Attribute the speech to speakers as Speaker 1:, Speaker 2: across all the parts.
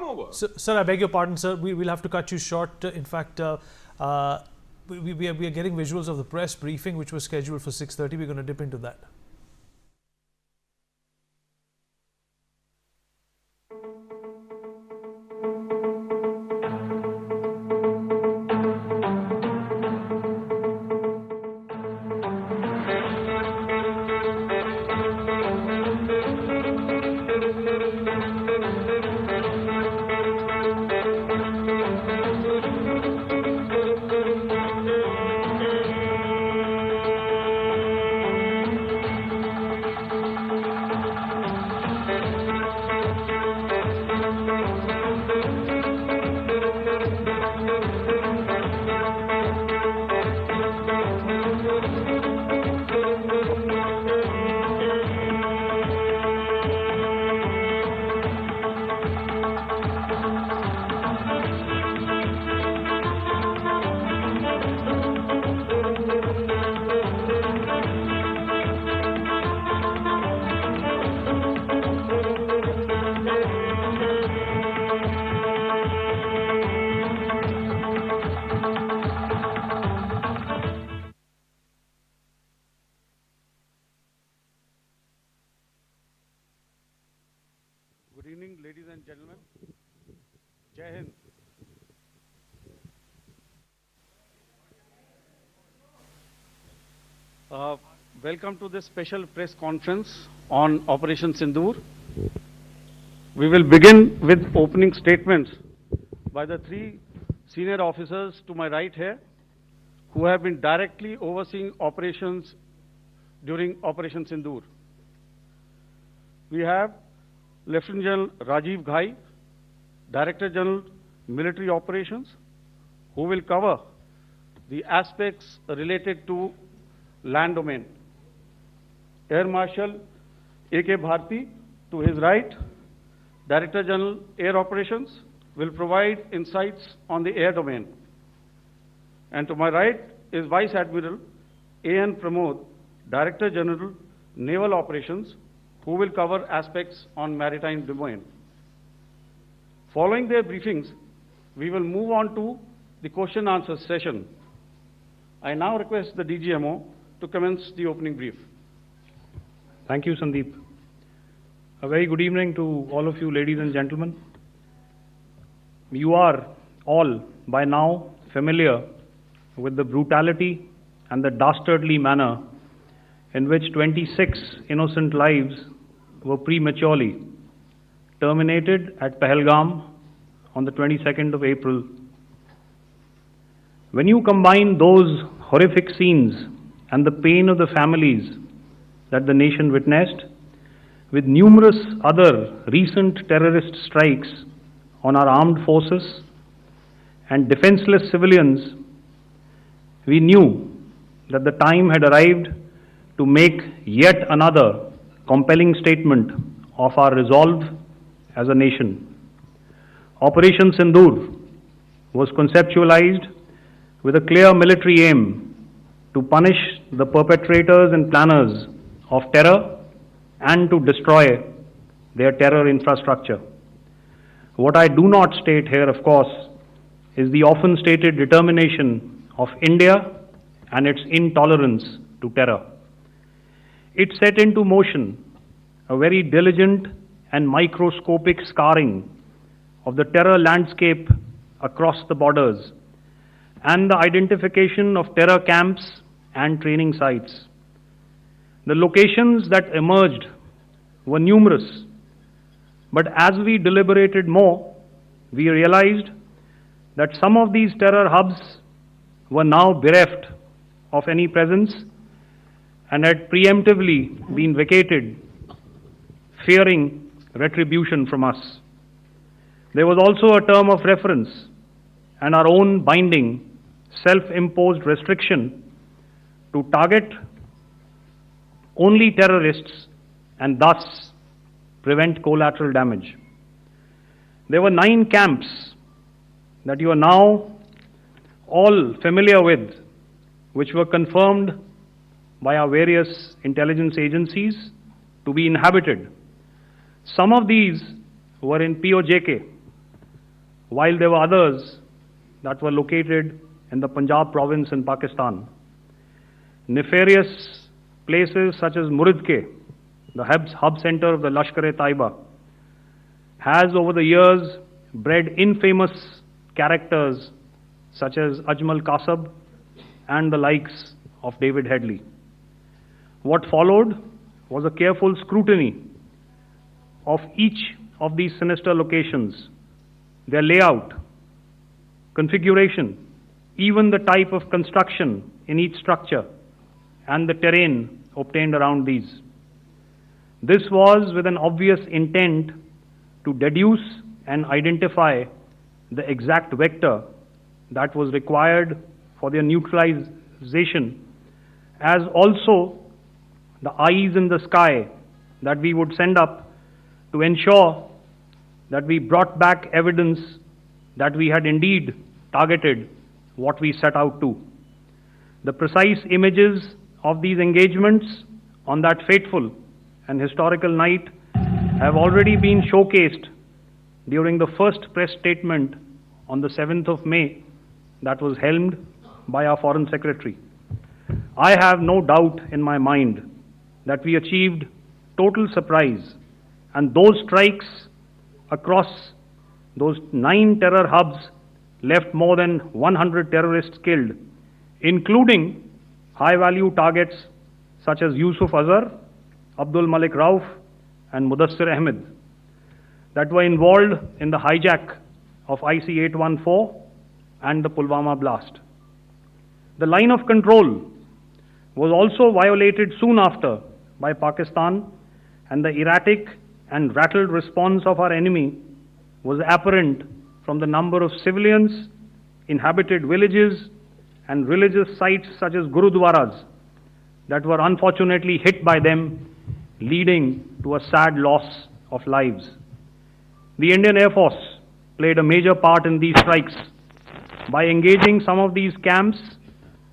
Speaker 1: होगा?
Speaker 2: Sir, I beg your pardon, sir. We will have to cut you short. In fact, we are getting visuals of the press briefing, which was scheduled for 6:30. We're going to dip into that.
Speaker 3: Good evening, ladies and gentlemen. Jai Hind. Welcome to this special press conference on Operation Sindoor. We will begin with opening statements by the three senior officers to my right here, who have been directly overseeing operations during Operation Sindoor. We have Lieutenant General Rajiv Ghai, Director General Military Operations, who will cover the aspects related to land domain. Air Marshal A.K. Bharti, to his right, Director General Air Operations, will provide insights on the air domain. And to my right is Vice Admiral A.N. Pramod, Director General Naval Operations, who will cover aspects on maritime domain. Following their briefings, we will move on to the question-answer session. I now request the DGMO to commence the opening brief.
Speaker 4: Thank you, Sandeep. A very good evening to all of you, ladies and gentlemen. You are all by now familiar with the brutality and the dastardly manner in which 26 innocent lives were prematurely terminated at Pahalgam on the 22nd of April. When you combine those horrific scenes and the pain of the families that the nation witnessed with numerous other recent terrorist strikes on our armed forces and defenseless civilians, we knew that the time had arrived to make yet another compelling statement of our resolve as a nation. Operation Sindoor was conceptualized with a clear military aim to punish the perpetrators and planners of terror and to destroy their terror infrastructure. What I do not state here, of course, is the often stated determination of India and its intolerance to terror. It set into motion a very diligent and microscopic scarring of the terror landscape across the borders and the identification of terror camps and training sites. The locations that emerged were numerous, but as we deliberated more, we realized that some of these terror hubs were now bereft of any presence and had preemptively been vacated, fearing retribution from us. There was also a term of reference and our own binding, self-imposed restriction to target only terrorists and thus prevent collateral damage. There were 9 camps that you are now all familiar with, which were confirmed by our various intelligence agencies to be inhabited. Some of these were in POJK, while there were others that were located in the Punjab province in Pakistan. Nefarious places such as Muridke, the hub center of the Lashkar-e-Taiba, has over the years bred infamous characters such as Ajmal Kasab and the likes of David Headley. What followed was a careful scrutiny of each of these sinister locations, their layout, configuration, even the type of construction in each structure, and the terrain obtained around these. This was with an obvious intent to deduce and identify the exact vector that was required for their neutralization, as also the eyes in the sky that we would send up to ensure that we brought back evidence that we had indeed targeted what we set out to. The precise images of these engagements on that fateful and historical night have already been showcased during the first press statement on the 7th of May that was helmed by our Foreign Secretary. I have no doubt in my mind that we achieved total surprise, and those strikes across those 9 terror hubs left more than 100 terrorists killed, including high-value targets such as Yusuf Azhar, Abdul Malik Rauf, and Mudassir Ahmed, that were involved in the hijack of IC-814 and the Pulwama blast. The line of control was also violated soon after by Pakistan, and the erratic and rattled response of our enemy was apparent from the number of civilians, inhabited villages, and religious sites such as Gurudwaras that were unfortunately hit by them, leading to a sad loss of lives. The Indian Air Force played a major part in these strikes by engaging some of these camps,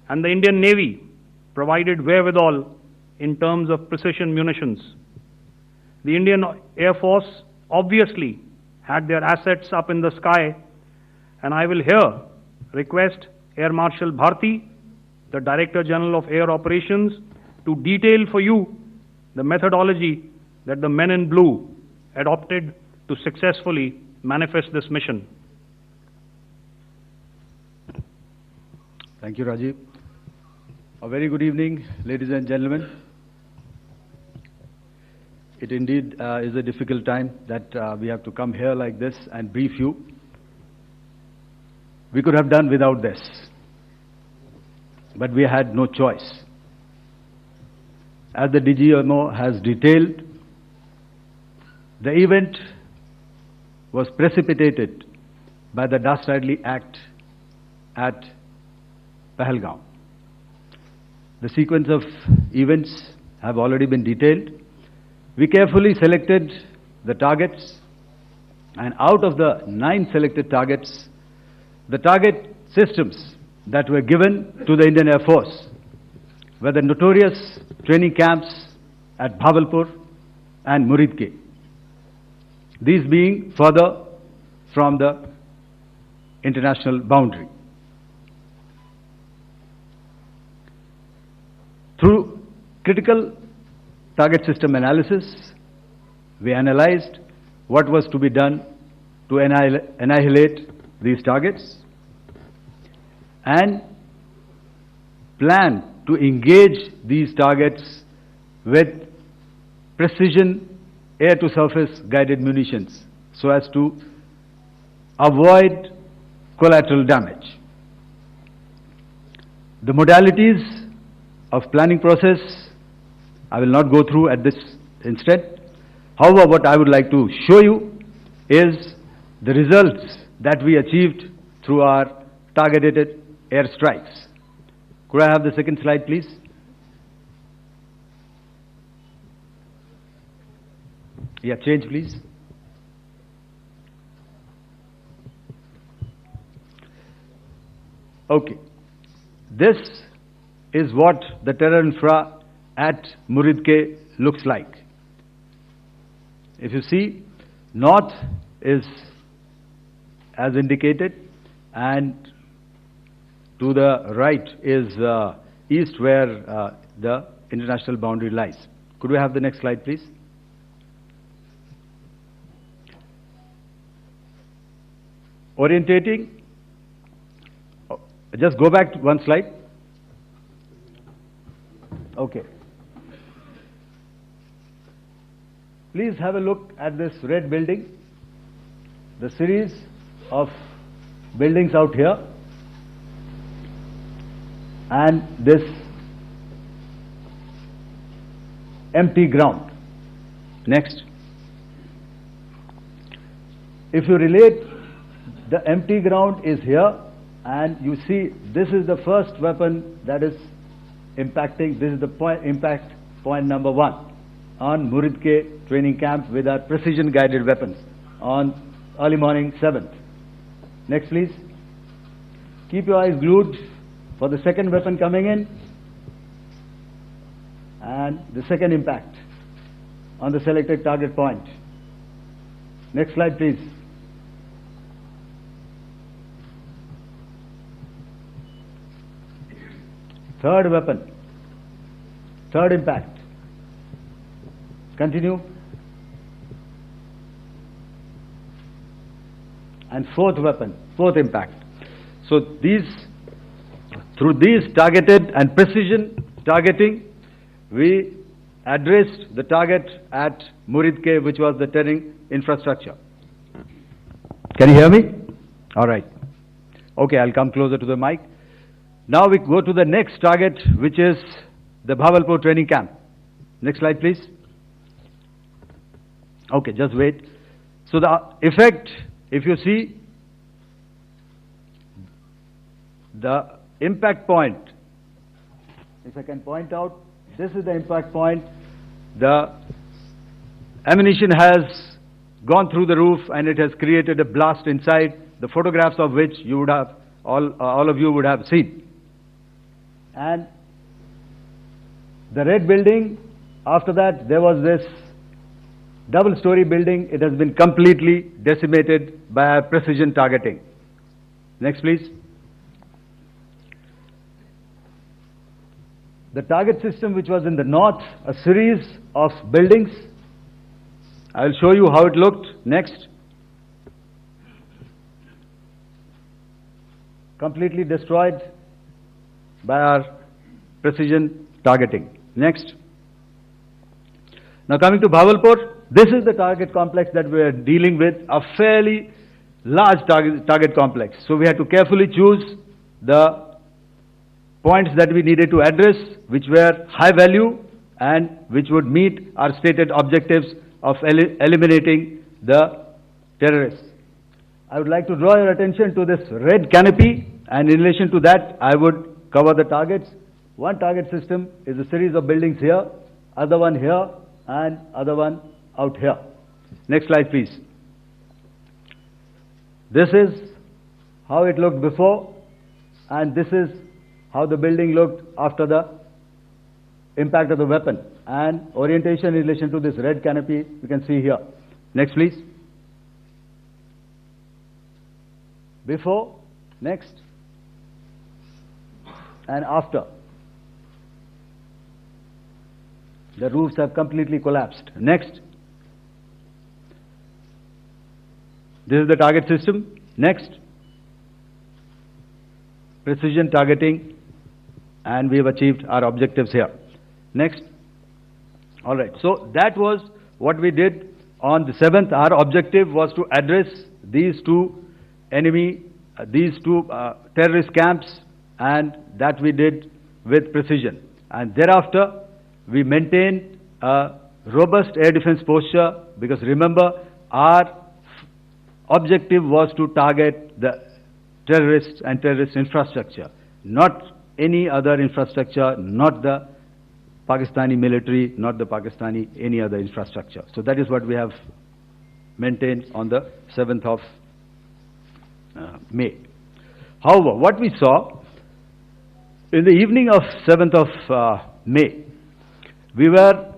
Speaker 4: and the Indian Navy provided wherewithal in terms of precision munitions. The Indian Air Force obviously had their assets up in the sky, and I will here request Air Marshal Bharti, the Director General of Air Operations, to detail for you the methodology that the men in blue adopted to successfully manifest this mission.
Speaker 1: Thank you, Rajiv. A very good evening, ladies and gentlemen. It indeed is a difficult time that we have to come here like this and brief you. We could have done without this, but we had no choice. As the DGMO has detailed, the event was precipitated by the dastardly act at Pahalgam. The sequence of events have already been detailed. We carefully selected the targets, and out of the 9 selected targets, the target systems that were given to the Indian Air Force were the notorious training camps at Bhavalpur and Muridke, these being further from the international boundary. Through critical target system analysis, we analyzed what was to be done to annihilate these targets and plan to engage these targets with precision air-to-surface guided munitions so as to avoid collateral damage. The modalities of planning process I will not go through at this instant. However, what I would like to show you is the results that we achieved through our targeted air strikes. Could I have the second slide, please? Yeah, change, please. Okay. This is what the terror infra at Muridke looks like. If you see, north is as indicated, and to the right is east where the international boundary lies. Could we have the next slide, please? Orientating. Just go back to one slide. Okay. Please have a look at this red building. The series of buildings out here, and this empty ground. Next. If you relate, the empty ground is here, and you see this is the first weapon that is impacting. This is the impact point number 1 on Muridke training camp with our precision guided weapons on early morning 7th. Next, please. Keep your eyes glued for the second weapon coming in and the second impact on the selected target point. Next slide, please. Third weapon, third impact. Continue. And fourth weapon, fourth impact. So through these targeted and precision targeting, we addressed the target at Muridke, which was the terrain infrastructure. Can you hear me? All right. Okay, I'll come closer to the mic. Now we go to the next target, which is the Bhavalpur training camp. Next slide, please. Okay, just wait. So the effect, if you see, the impact point, if I can point out, this is the impact point. The ammunition has gone through the roof and it has created a blast inside, the photographs of which you would have, all of you would have seen. And the red building, after that there was this double-story building. It has been completely decimated by our precision targeting. Next, please. The target system, which was in the north, a series of buildings. I will show you how it looked. Next. Completely destroyed by our precision targeting. Next. Now coming to Bhavalpur, this is the target complex that we are dealing with, a fairly large target complex. So we had to carefully choose the points that we needed to address, which were high value and which would meet our stated objectives of eliminating the terrorists. I would like to draw your attention to this red canopy, and in relation to that, I would cover the targets. One target system is a series of buildings here, other one here, and other one out here. Next slide, please. This is how it looked before, and this is how the building looked after the impact of the weapon. And orientation in relation to this red canopy, you can see here. Next, please. Before, next, and after. The roofs have completely collapsed. Next. This is the target system. Next. Precision targeting, and we have achieved our objectives here. Next. All right. So that was what we did on the 7th. Our objective was to address these two terrorist camps, and that we did with precision. And thereafter, we maintained a robust air defense posture, because remember, our objective was to target the terrorists and terrorist infrastructure, not any other infrastructure, not the Pakistani military, not the Pakistani any other infrastructure. So that is what we have maintained on the 7th of May. However, what we saw in the evening of 7th of May, we were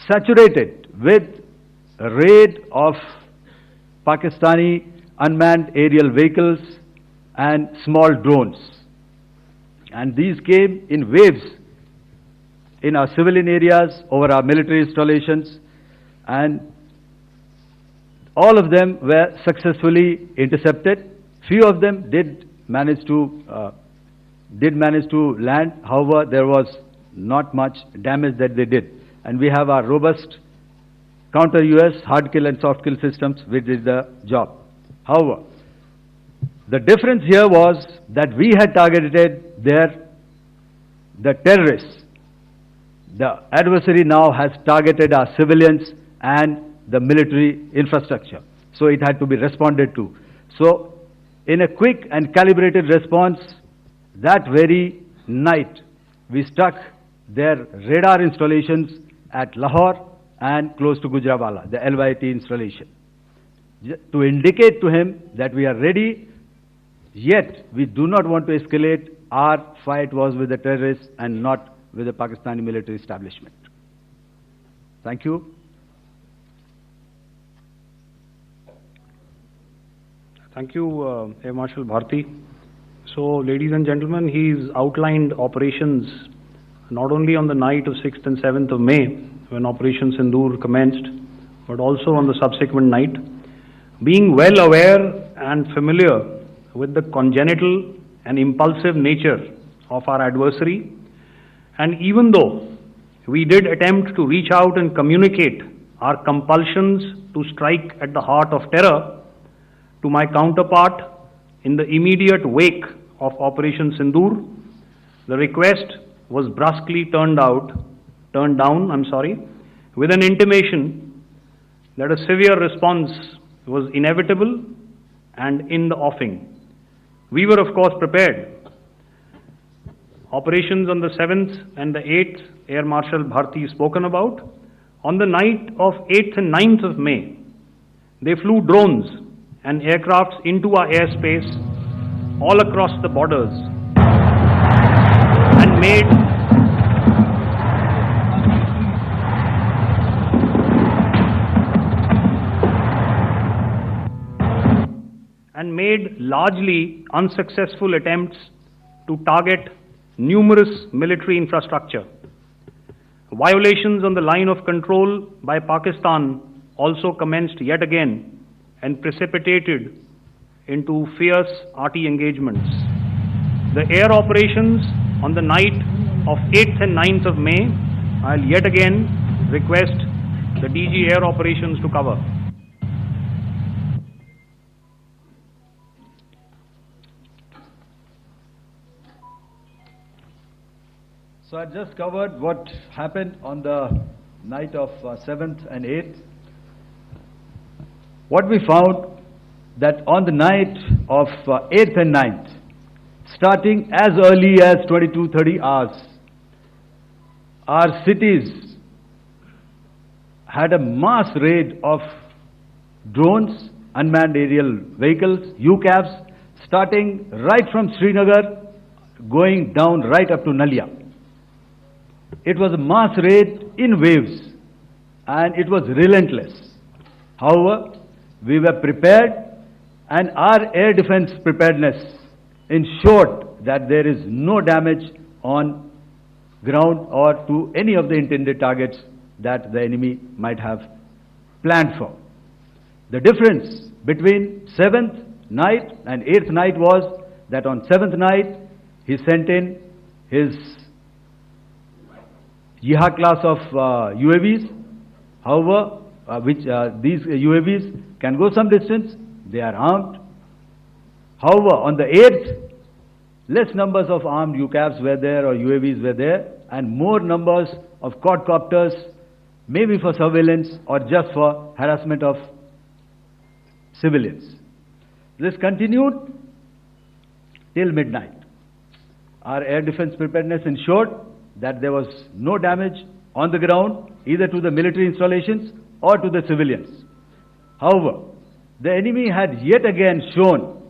Speaker 1: saturated with a raid of Pakistani unmanned aerial vehicles, and small drones. And these came in waves in our civilian areas, over our military installations, and all of them were successfully intercepted. Few of them did manage to land. However, there was not much damage that they did. And we have our robust counter-US hard kill and soft kill systems which did the job. However, the difference here was that we had targeted the terrorists. The adversary now has targeted our civilians and the military infrastructure. So it had to be responded to. So in a quick and calibrated response, that very night, we struck their radar installations at Lahore and close to Gujranwala, the LYT installation, to indicate to him that we are ready, yet we do not want to escalate. Our fight was with the terrorists and not with the Pakistani military establishment. Thank you.
Speaker 4: Thank you, Air Marshal Bharti. So, ladies and gentlemen, he's outlined operations not only on the night of 6th and 7th of May, when Operation Sindoor commenced, but also on the subsequent night. Being well aware and familiar with the congenital and impulsive nature of our adversary, and even though we did attempt to reach out and communicate our compulsions to strike at the heart of terror to my counterpart in the immediate wake of Operation Sindoor, the request was brusquely turned down, with an intimation that a severe response was inevitable and in the offing. We were, of course, prepared. Operations on the 7th and the 8th, Air Marshal Bharti spoken about. On the night of 8th and 9th of May, they flew drones and aircrafts into our airspace all across the borders and made largely unsuccessful attempts to target numerous military infrastructure. Violations on the line of control by Pakistan also commenced yet again and precipitated into fierce RT engagements. The air operations on the night of 8th and 9th of May, I'll yet again request the DG Air Operations to cover.
Speaker 1: So I just covered what happened on the night of 7th and 8th. What we found that on the night of 8th and 9th, starting as early as 22:30 hours, our cities had a mass raid of drones, unmanned aerial vehicles, UCAVs, starting right from Srinagar, going down right up to Nalia. It was a mass raid in waves, and it was relentless. However, we were prepared, and our air defense preparedness ensured that there is no damage on ground or to any of the intended targets that the enemy might have planned for. The difference between 7th night and 8th night was that on 7th night, he sent in his Jihad class of UAVs. However, these UAVs can go some distance, they are armed. However, on the 8th, less numbers of armed UCAVs were there or UAVs were there, and more numbers of quadcopters, maybe for surveillance or just for harassment of civilians. This continued till midnight. Our air defense preparedness ensured that there was no damage on the ground, either to the military installations or to the civilians. However, the enemy had yet again shown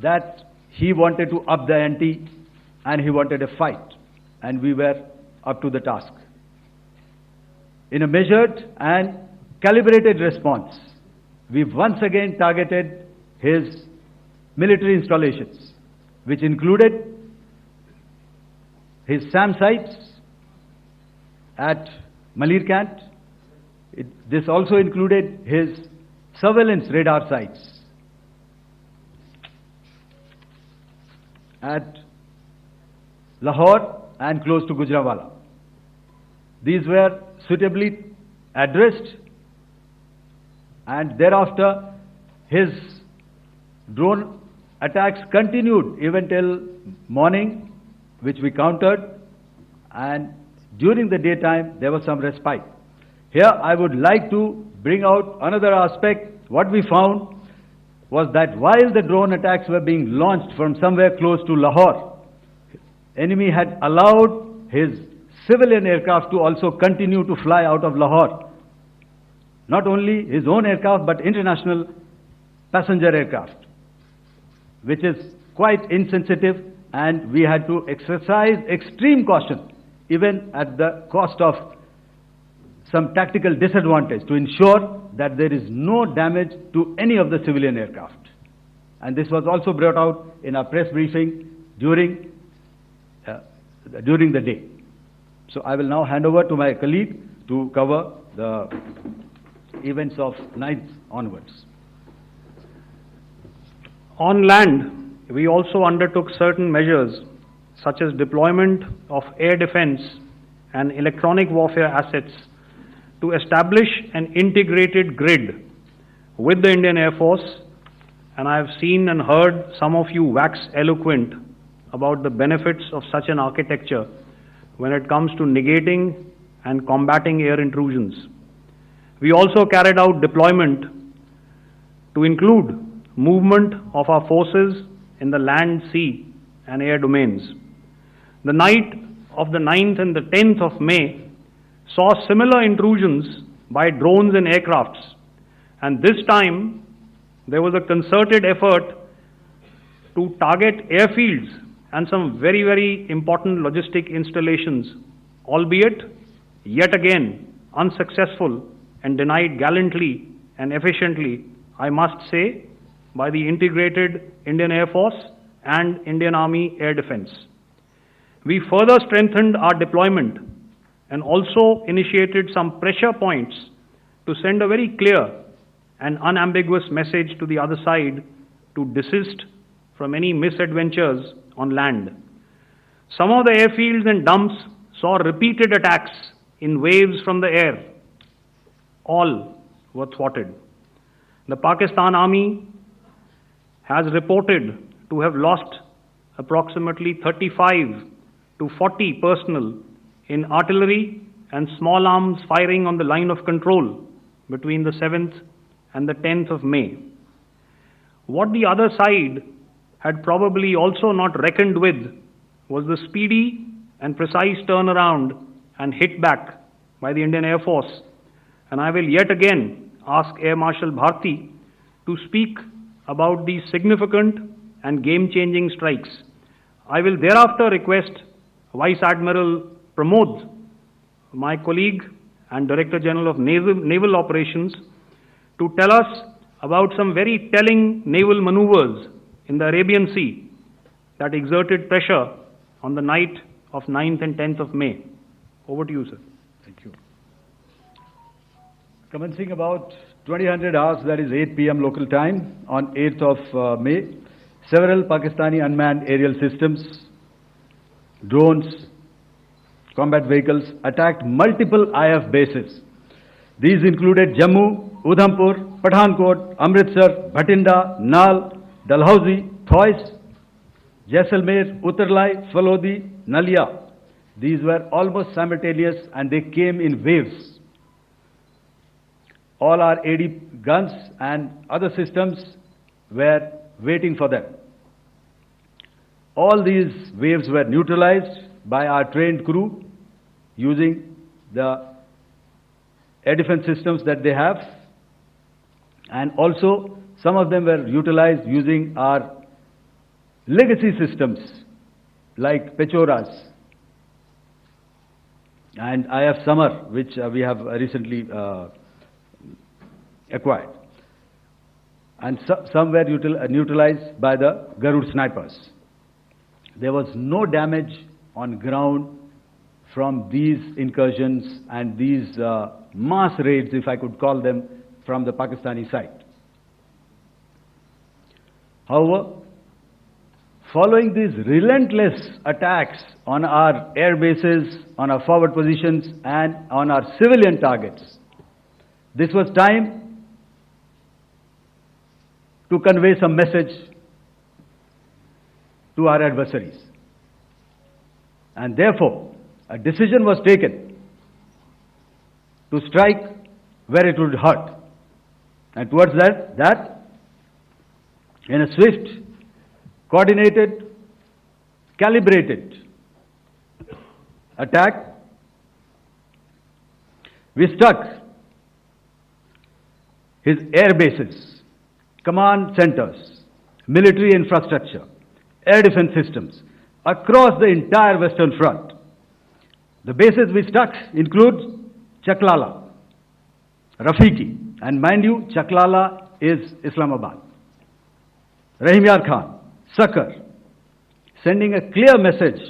Speaker 1: that he wanted to up the ante and he wanted a fight, and we were up to the task. In a measured and calibrated response, we once again targeted his military installations, which included his SAM sites at Malirkant. This also included his surveillance radar sites at Lahore and close to Gujranwala. These were suitably addressed, and thereafter his drone attacks continued even till morning, which we countered, and during the daytime there was some respite. Here I would like to bring out another aspect. What we found was that while the drone attacks were being launched from somewhere close to Lahore, enemy had allowed his civilian aircraft to also continue to fly out of Lahore. Not only his own aircraft, but international passenger aircraft, which is quite insensitive, and we had to exercise extreme caution, even at the cost of some tactical disadvantage, to ensure that there is no damage to any of the civilian aircraft. And this was also brought out in our press briefing during the day. So I will now hand over to my colleague to cover the events of 9th onwards.
Speaker 4: On land, we also undertook certain measures such as deployment of air defense and electronic warfare assets to establish an integrated grid with the Indian Air Force, and I have seen and heard some of you wax eloquent about the benefits of such an architecture when it comes to negating and combating air intrusions. We also carried out deployment to include movement of our forces in the land, sea and air domains. The night of the 9th and the 10th of May saw similar intrusions by drones and aircrafts, and this time there was a concerted effort to target airfields and some very, very important logistic installations, albeit yet again unsuccessful and denied gallantly and efficiently, I must say, by the integrated Indian Air Force and Indian Army Air Defense. We further strengthened our deployment and also initiated some pressure points to send a very clear and unambiguous message to the other side to desist from any misadventures on land. Some of the airfields and dumps saw repeated attacks in waves from the air. All were thwarted. The Pakistan Army has reported to have lost approximately 35 to 40 personnel in artillery and small arms firing on the line of control between the 7th and the 10th of May. What the other side had probably also not reckoned with was the speedy and precise turnaround and hit back by the Indian Air Force. And I will yet again ask Air Marshal Bharti to speak about these significant and game-changing strikes. I will thereafter request Vice Admiral Pramod, my colleague and Director General of Naval Operations, to tell us about some very telling naval maneuvers in the Arabian Sea that exerted pressure on the night of 9th and 10th of May. Over to you, sir.
Speaker 1: Thank you. Commencing about 2000 hours, that is 8 p.m. local time, on 8th of May, several Pakistani unmanned aerial systems, drones, combat vehicles attacked multiple IF bases. These included Jammu, Udhampur, Pathankot, Amritsar, Bhatinda, Nal, Dalhousie, Thois, Jaisalmer, Uttarlai, Falodi, Nalia. These were almost simultaneous and they came in waves. All our AD guns and other systems were waiting for them. All these waves were neutralized by our trained crew using the air defense systems that they have, and also some of them were utilized using our legacy systems like Pechoras and IF Summer, which we have recently acquired. and some were neutralized by the Garud snipers. There was no damage on ground from these incursions and these mass raids, if I could call them, from the Pakistani side. However, following these relentless attacks on our air bases, on our forward positions, and on our civilian targets, this was time to convey some message to our adversaries. And therefore, a decision was taken to strike where it would hurt. And towards that, in a swift, coordinated, calibrated attack, we struck his air bases, command centers, military infrastructure, air defense systems across the entire Western Front. The bases we struck include Chaklala, Rafiki, and mind you, Chaklala is Islamabad. Rahim Yar Khan, Sakar, sending a clear message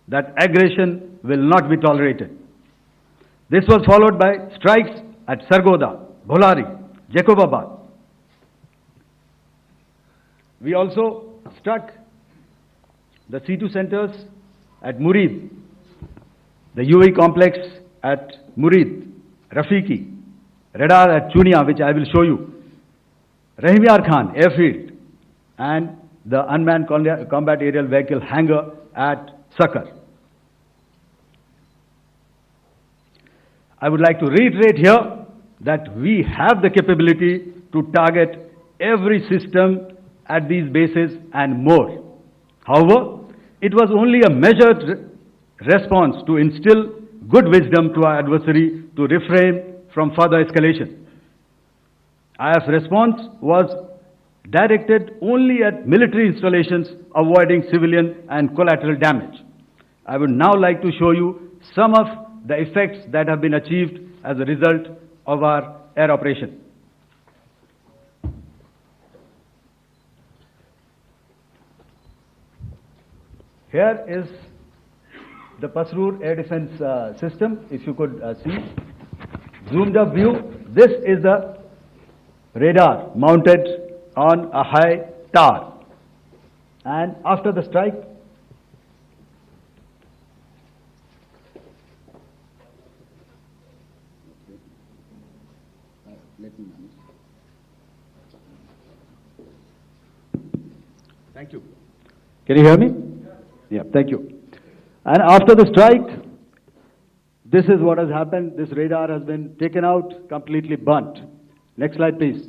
Speaker 1: that aggression will not be tolerated. This was followed by strikes at Sargoda, Bholari, Jacobabad. We also struck the C2 centers at Murid, the UAE complex at Murid, Rafiki, radar at Chunia, which I will show you, Rahim Yar Khan airfield, and the unmanned combat aerial vehicle hangar at Sakar. I would like to reiterate here that we have the capability to target every system at these bases and more. However, it was only a measured response to instill good wisdom to our adversary to refrain from further escalation. IF's response was directed only at military installations, avoiding civilian and collateral damage. I would now like to show you some of the effects that have been achieved as a result of our air operation. Here is the Pasrur air defense system, if you could see. Zoomed up view, this is the radar mounted on a high tower. And after the strike, thank you. Can you hear me? Yeah, thank you. And after the strike, this is what has happened. This radar has been taken out, completely burnt. Next slide, please.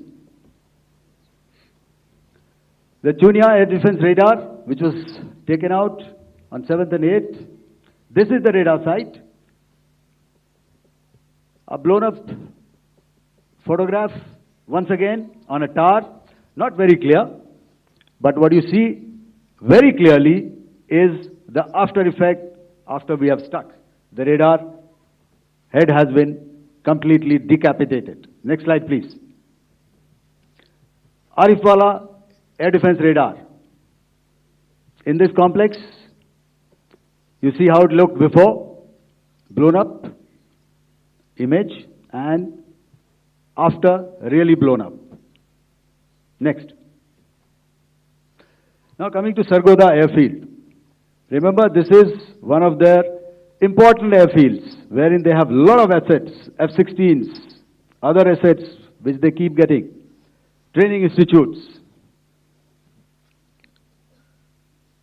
Speaker 1: The Chunia air defense radar, which was taken out on 7th and 8th. This is the radar site. A blown up photograph, once again, on a tower. Not very clear, but what you see very clearly is the after effect after we have struck. The radar head has been completely decapitated. Next slide, please. Arifwala air defense radar. In this complex, you see how it looked before, blown up image, and after really blown up. Next. Now coming to Sargoda airfield. Remember, this is one of their important airfields wherein they have a lot of assets, F-16s, other assets which they keep getting, training institutes.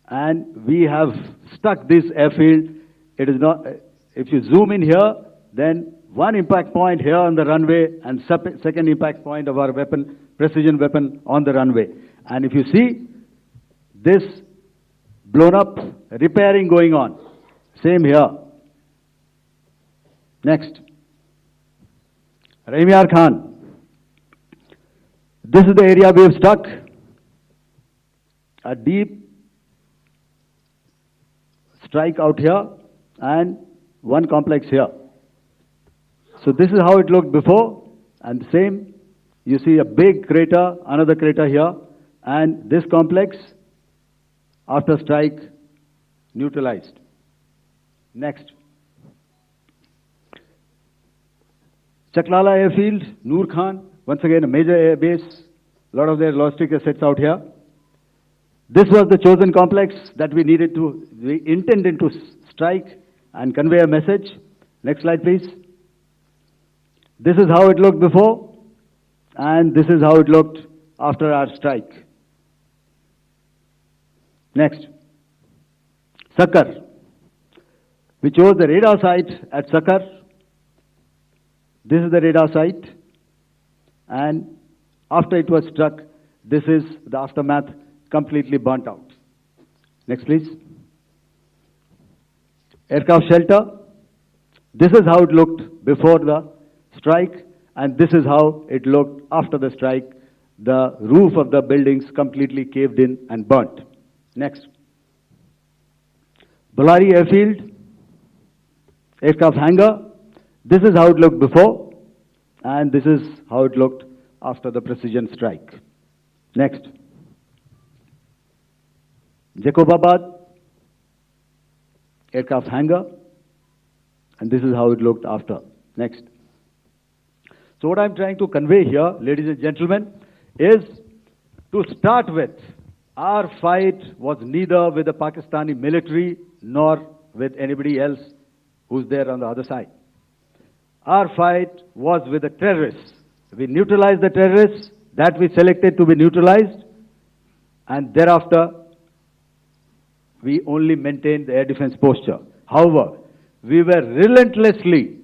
Speaker 1: And we have stuck this airfield. It is not, if you zoom in here, then one impact point here on the runway and second impact point of our weapon, precision weapon on the runway. And if you see this blown up repairing going on, same here. Next. Rahim Yar Khan. This is the area we have struck. A deep strike out here and one complex here. So this is how it looked before and the same You see a big crater, another crater here, and this complex, after strike, neutralized. Next. Chaklala Airfield, Noor Khan, once again a major air base, a lot of their logistic assets out here. This was the chosen complex that we intended to strike and convey a message. Next slide, please. This is how it looked before, and this is how it looked after our strike. Next. Sakar. We chose the radar site at Sakar. This is the radar site, and after it was struck, this is the aftermath, completely burnt out. Next, please. Aircraft shelter. This is how it looked before the strike, and this is how it looked after the strike. The roof of the buildings completely caved in and burnt. Next. Bolari Airfield, aircraft hangar. This is how it looked before, and this is how it looked after the precision strike. Next. Jacobabad, aircraft hangar, and this is how it looked after. Next. So what I'm trying to convey here, ladies and gentlemen, is to start with, our fight was neither with the Pakistani military nor with anybody else who's there on the other side. Our fight was with the terrorists. We neutralized the terrorists that we selected to be neutralized, and thereafter we only maintained the air defense posture. However, we were relentlessly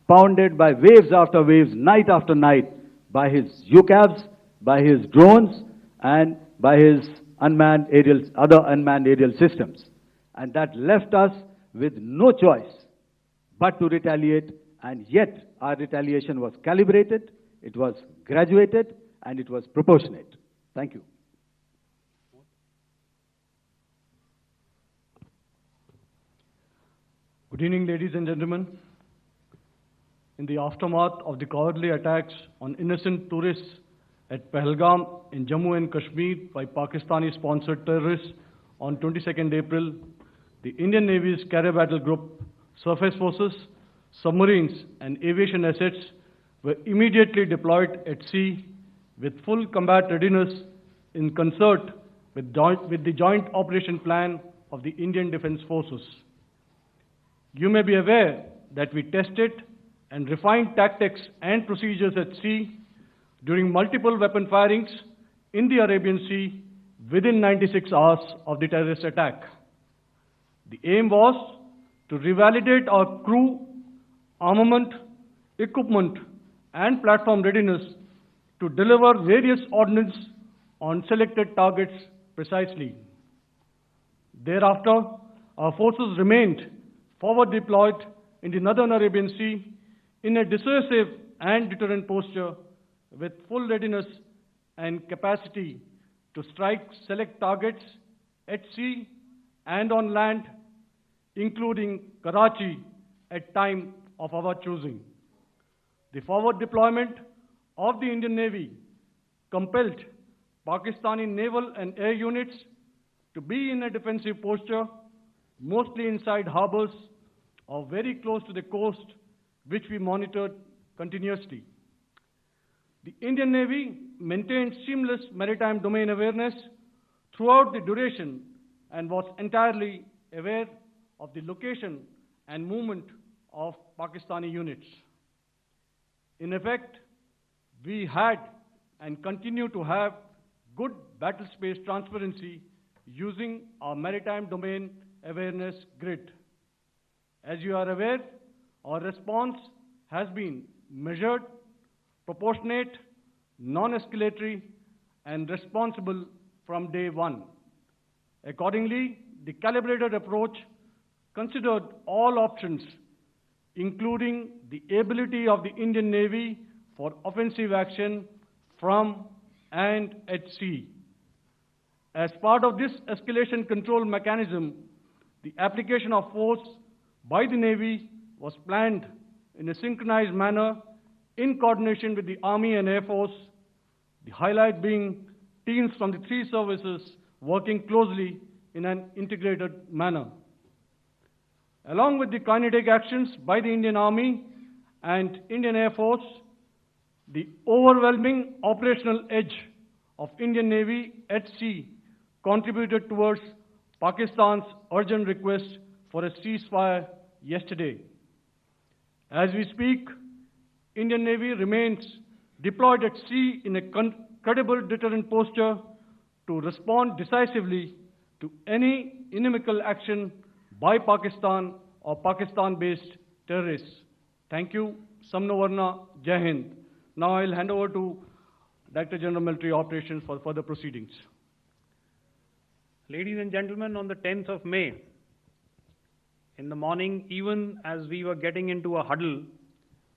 Speaker 1: pounded by waves after waves, night after night, by his UCAVs, by his drones, and by his other unmanned aerial systems. And that left us with no choice but to retaliate, and yet our retaliation was calibrated, it was graduated, and it was proportionate. Thank you.
Speaker 5: Good evening, ladies and gentlemen. In the aftermath of the cowardly attacks on innocent tourists at Pahalgam in Jammu and Kashmir by Pakistani-sponsored terrorists on 22nd April, the Indian Navy's Carrier Battle Group, Surface Forces, submarines, and aviation assets were immediately deployed at sea with full combat readiness in concert with the Joint Operation Plan of the Indian Defence Forces. You may be aware that we tested and refined tactics and procedures at sea during multiple weapon firings in the Arabian Sea within 96 hours of the terrorist attack. The aim was to revalidate our crew, armament, equipment, and platform readiness to deliver various ordnance on selected targets precisely. Thereafter, our forces remained forward deployed in the Northern Arabian Sea in a dissuasive and deterrent posture with full readiness and capacity to strike select targets at sea and on land, including Karachi at time of our choosing. The forward deployment of the Indian Navy compelled Pakistani naval and air units to be in a defensive posture, mostly inside harbors or very close to the coast, which we monitored continuously. The Indian Navy maintained seamless maritime domain awareness throughout the duration and was entirely aware of the location and movement of Pakistani units. In effect, we had and continue to have good battle space transparency using our maritime domain awareness grid. As you are aware, our response has been measured, proportionate, non-escalatory, and responsible from day one. Accordingly, the calibrated approach considered all options, including the ability of the Indian Navy for offensive action from and at sea. As part of this escalation control mechanism, the application of force by the Navy was planned in a synchronized manner in coordination with the Army and Air Force The highlight being teams from the three services working closely in an integrated manner. Along with the kinetic actions by the Indian Army and Indian Air Force, the overwhelming operational edge of Indian Navy at sea contributed towards Pakistan's urgent request for a ceasefire yesterday. As we speak, Indian Navy remains deployed at sea in a credible deterrent posture to respond decisively to any inimical action by Pakistan or Pakistan-based terrorists. Thank you. Samno Varna, Jai Hind. Now I'll hand over to Director General Military Operations for further proceedings.
Speaker 4: Ladies and gentlemen, on the 10th of May, in the morning, even as we were getting into a huddle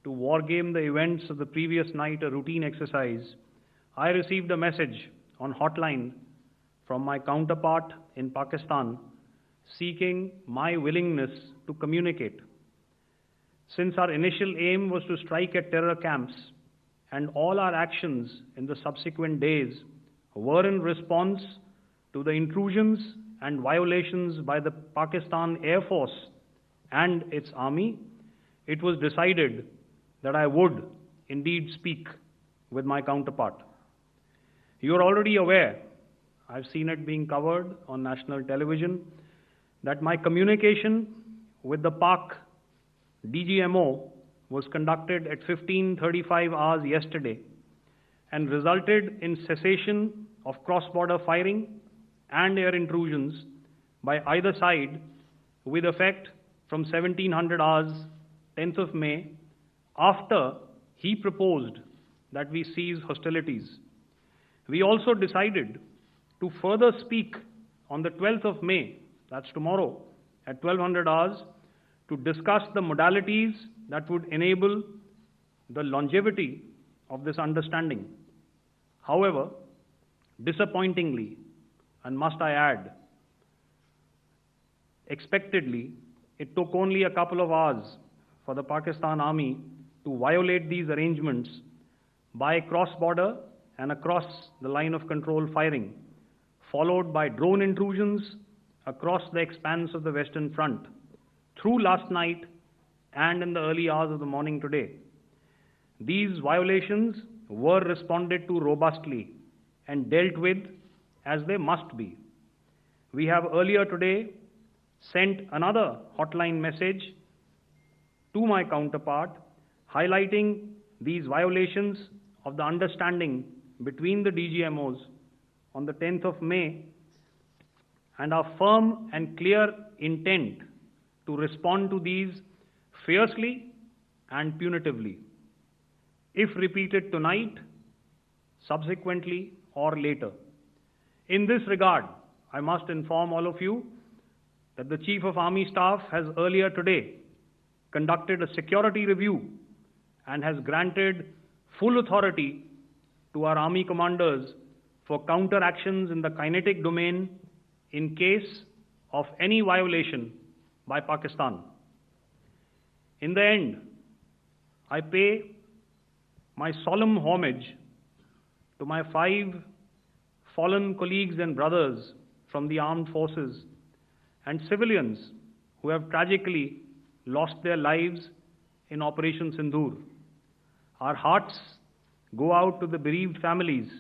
Speaker 4: to wargame the events of the previous night, a routine exercise, I received a message on hotline from my counterpart in Pakistan seeking my willingness to communicate. Since our initial aim was to strike at terror camps, and all our actions in the subsequent days were in response to the intrusions and violations by the Pakistan Air Force and its army, it was decided that I would indeed speak with my counterpart. You are already aware, I've seen it being covered on national television, that my communication with the Pak DGMO was conducted at 15:35 hours yesterday and resulted in cessation of cross-border firing and air intrusions by either side with effect from 1700 hours, 10th of May, after he proposed that we cease hostilities. We also decided to further speak on the 12th of May, that's tomorrow, at 1200 hours, to discuss the modalities that would enable the longevity of this understanding. However, disappointingly, and must I add, expectedly, it took only a couple of hours for the Pakistan Army to violate these arrangements by cross-border and across the line of control firing, followed by drone intrusions across the expanse of the Western Front, through last night and in the early hours of the morning today. These violations were responded to robustly and dealt with as they must be. We have earlier today sent another hotline message to my counterpart highlighting these violations of the understanding between the DGMOs on the 10th of May and our firm and clear intent to respond to these fiercely and punitively, if repeated tonight, subsequently, or later. In this regard, I must inform all of you that the Chief of Army Staff has earlier today conducted a security review and has granted full authority to our Army commanders for counter-actions in the kinetic domain in case of any violation by Pakistan. In the end, I pay my solemn homage to my 5 fallen colleagues and brothers from the armed forces and civilians who have tragically lost their lives in Operation Sindoor. Our hearts go out to the bereaved families,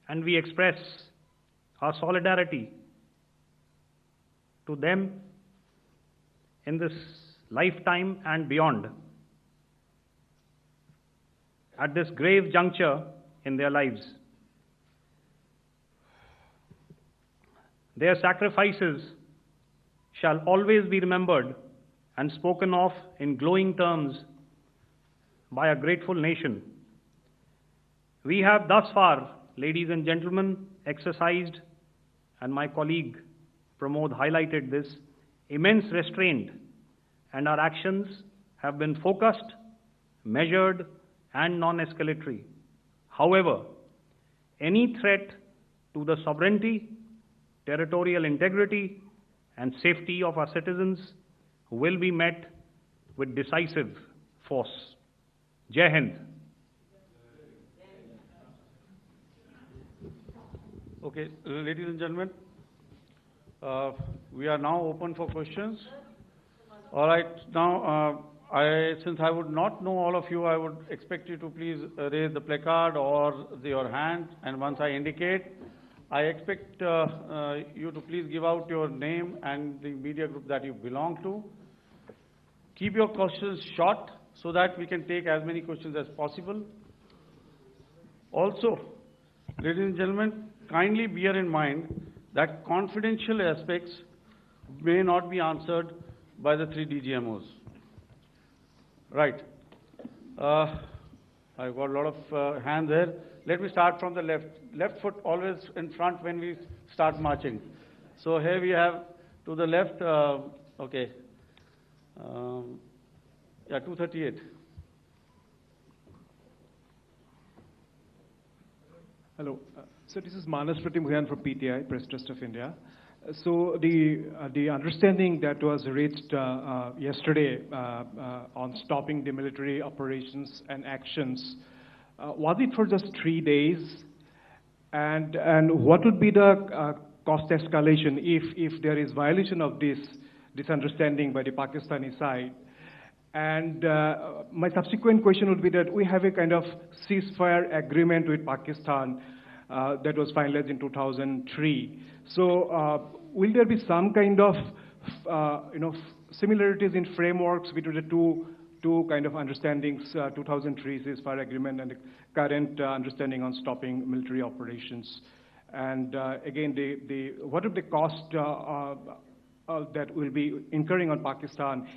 Speaker 4: and we express our solidarity to them in this lifetime and beyond, at this grave juncture in their lives. Their sacrifices shall always be remembered and spoken of in glowing terms by a grateful nation. We have thus far, ladies and gentlemen, exercised, and my colleague Pramod highlighted this, immense restraint, and our actions have been focused, measured, and non-escalatory. However, any threat to the sovereignty, territorial integrity, and safety of our citizens will be met with decisive force. Jai Hind.
Speaker 3: Okay, ladies and gentlemen, we are now open for questions. All right, now, since I would not know all of you, I would expect you to please raise the placard or your hand, and once I indicate, I expect you to please give out your name and the media group that you belong to. Keep your questions short so that we can take as many questions as possible. Also, ladies and gentlemen, kindly bear in mind that confidential aspects may not be answered by the 3 DGMOs. Right. I've got a lot of hands there. Let me start from the left. Left foot always in front when we start marching. So here we have to the left, okay. Yeah, 238.
Speaker 6: Hello. So this is Manas Pratimugyan from PTI, Press Trust of India. So the understanding that was reached yesterday on stopping the military operations and actions, was it for just 3 days? And what would be the cost escalation if there is violation of this understanding by the Pakistani side? And my subsequent question would be that we have a kind of ceasefire agreement with Pakistan that was finalized in 2003. So will there be some kind of similarities in frameworks between the two kind of understandings, 2003 ceasefire agreement and the current understanding on stopping military operations? And again, what are the costs that will be incurring on Pakistan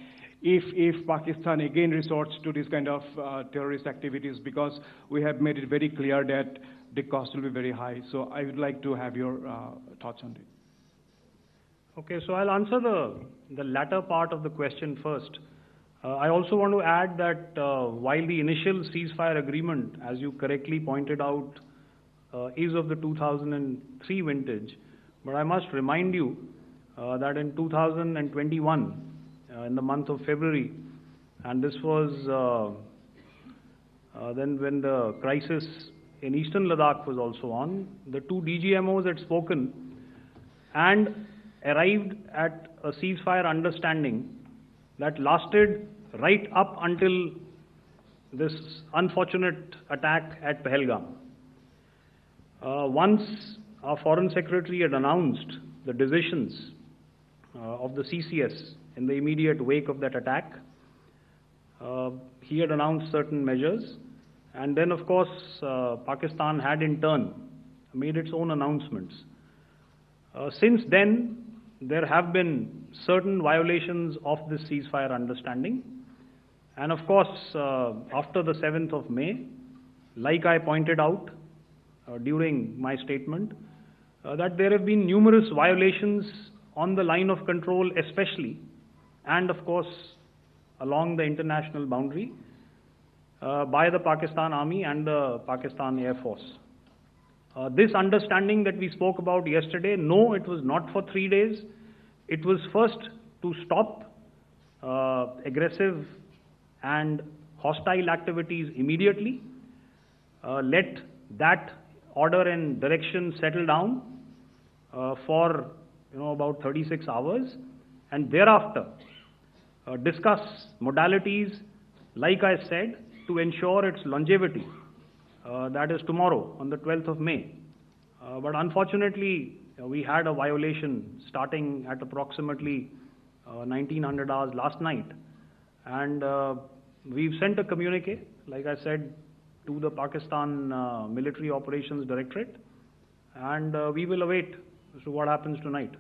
Speaker 6: if Pakistan again resorts to this kind of terrorist activities, because we have made it very clear that the cost will be very high. So I would like to have your thoughts on it.
Speaker 4: Okay, so I'll answer the latter part of the question first. I also want to add that while the initial ceasefire agreement, as you correctly pointed out, is of the 2003 vintage, but I must remind you that in 2021, in the month of February, and this was then when the crisis in eastern Ladakh was also on, the 2 DGMOs had spoken and arrived at a ceasefire understanding that lasted right up until this unfortunate attack at Pahalgam. Once our Foreign Secretary had announced the decisions of the CCS in the immediate wake of that attack, he had announced certain measures, and then of course Pakistan had in turn made its own announcements. Since then, there have been certain violations of this ceasefire understanding, and of course after the 7th of May, like I pointed out during my statement, that there have been numerous violations on the line of control especially, and of course along the international boundary by the Pakistan Army and the Pakistan Air Force. This understanding that we spoke about yesterday, no, it was not for 3 days. It was first to stop aggressive and hostile activities immediately, let that order and direction settle down for about 36 hours, and thereafter discuss modalities, like I said, to ensure its longevity. That is tomorrow, on the 12th of May. But unfortunately, we had a violation starting at approximately 1900 hours last night. And we've sent a communique, like I said, to the Pakistan Military Operations Directorate. And we will await as to what happens tonight.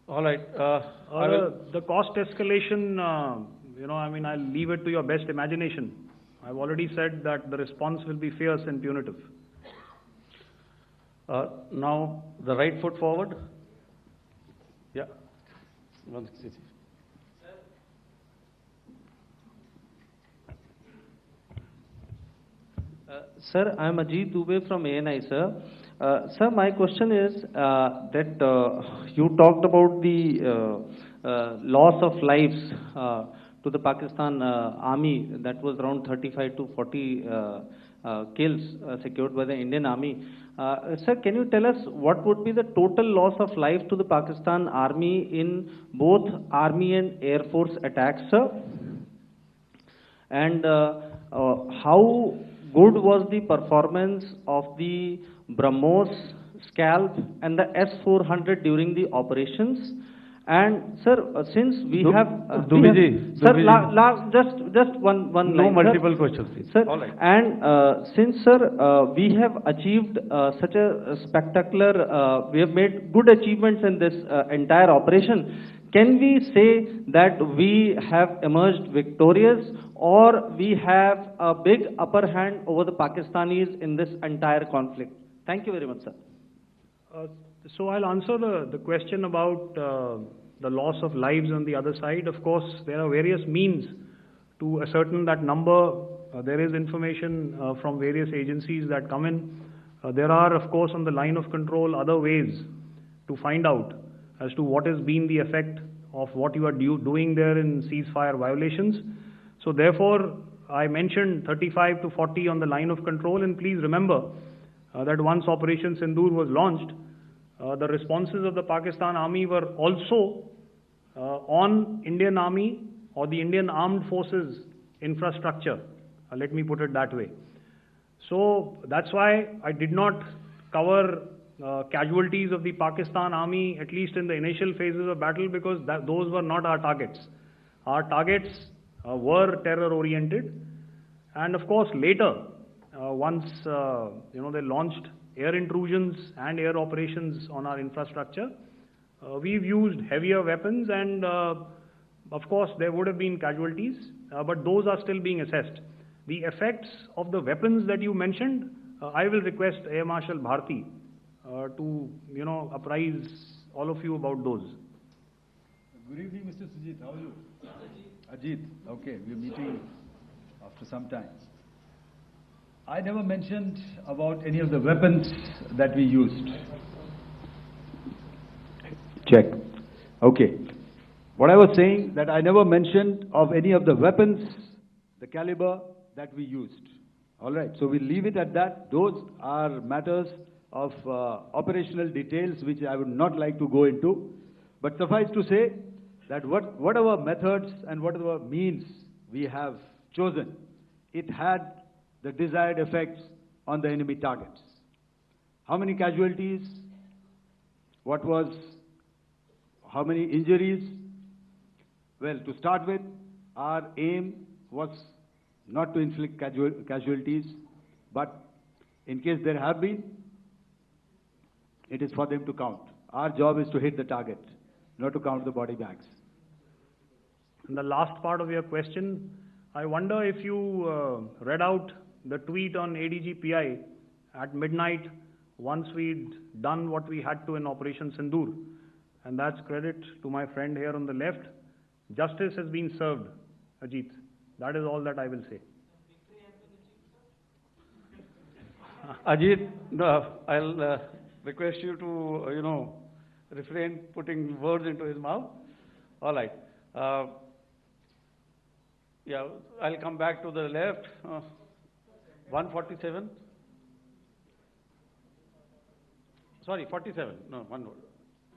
Speaker 3: All right.
Speaker 4: The cost escalation, I'll leave it to your best imagination. I've already said that the response will be fierce and punitive.
Speaker 3: Now, the right foot forward. Yeah. 160.
Speaker 7: Sir, I am Ajit Dubey from ANI, sir. Sir, my question is that you talked about the loss of lives to the Pakistan Army, that was around 35 to 40 kills secured by the Indian Army. Sir, can you tell us what would be the total loss of life to the Pakistan Army in both Army and Air Force attacks, sir? And how good was the performance of the BrahMos, Scalp and the S-400 during the operations? And sir, since we have, sir, just one line,
Speaker 3: No multiple
Speaker 7: sir.
Speaker 3: questions, please.
Speaker 7: Sir,
Speaker 3: All right.
Speaker 7: and since sir, we have achieved such a spectacular, we have made good achievements in this entire operation. Can we say that we have emerged victorious, or we have a big upper hand over the Pakistanis in this entire conflict? Thank you very much, sir.
Speaker 4: So I'll answer the question about the loss of lives on the other side. Of course, there are various means to ascertain that number. There is information from various agencies that come in. There are, of course, on the line of control, other ways to find out as to what has been the effect of what you are doing there in ceasefire violations. So therefore, I mentioned 35 to 40 on the line of control, and please remember that once Operation Sindoor was launched, the responses of the Pakistan Army were also on Indian Army or the Indian Armed Forces infrastructure. Let me put it that way. So that's why I did not cover casualties of the Pakistan Army, at least in the initial phases of battle, because those were not our targets. Our targets were terror-oriented, and of course later, once they launched air intrusions and air operations on our infrastructure, we've used heavier weapons, and of course there would have been casualties, but those are still being assessed. The effects of the weapons that you mentioned, I will request Air Marshal Bharti to apprise all of you about those.
Speaker 1: Good evening, Mr. Sujit. How are you? Ajit. Okay, we're meeting after some time. I never mentioned about any of the weapons that we used. Check. Okay. What I was saying, that I never mentioned of any of the weapons, the caliber that we used. All right. So we'll leave it at that. Those are matters of operational details which I would not like to go into. But suffice to say that whatever methods and whatever means we have chosen, it had the desired effects on the enemy targets. How many casualties? How many injuries? Well, to start with, our aim was not to inflict casualties, but in case there have been, it is for them to count. Our job is to hit the target, not to count the body bags.
Speaker 4: And the last part of your question, I wonder if you read out the tweet on ADG-PI at midnight once we'd done what we had to in Operation Sindoor. And that's credit to my friend here on the left. Justice has been served, Ajit. That is all that I will say.
Speaker 3: Ajit, I'll request you to, refrain putting words into his mouth. All right. Yeah, I'll come back to the left. 147. Sorry, 47. No,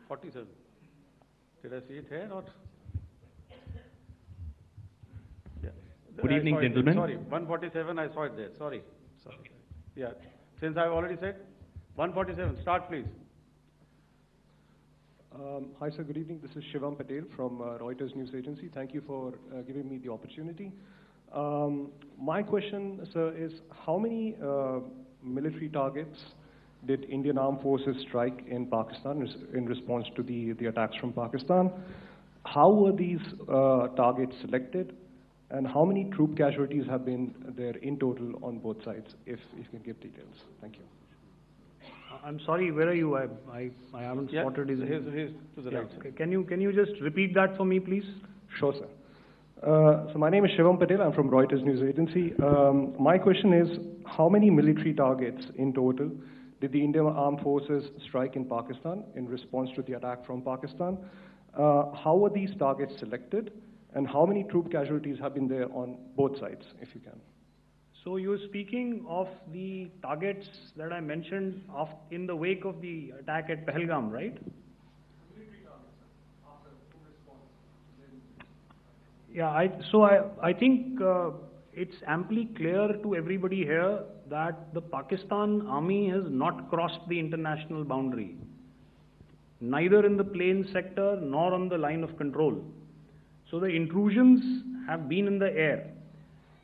Speaker 3: 47. Did I see it here or? Yeah.
Speaker 8: Good evening, gentlemen.
Speaker 3: Sorry, 147. I saw it there. Sorry. Yeah. Since I've already said 147. Start, please.
Speaker 6: Hi, sir. Good evening. This is Shivam Patel from Reuters News Agency. Thank you for giving me the opportunity. My question, sir, is how many military targets did Indian Armed Forces strike in Pakistan in response to the attacks from Pakistan? How were these targets selected? And how many troop casualties have been there in total on both sides, if you can give details? Thank you.
Speaker 4: I'm sorry, where are you? I haven't spotted his...
Speaker 3: He's to the right.
Speaker 4: Okay. Can you just repeat that for me, please?
Speaker 6: Sure, sir. So my name is Shivam Patel. I'm from Reuters News Agency. My question is, how many military targets in total did the Indian Armed Forces strike in Pakistan in response to the attack from Pakistan? How were these targets selected? And how many troop casualties have been there on both sides, if you can?
Speaker 4: So you're speaking of the targets that I mentioned in the wake of the attack at Pahalgam, right? Yeah, I think it's amply clear to everybody here that the Pakistan Army has not crossed the international boundary, neither in the plain sector nor on the line of control. So the intrusions have been in the air.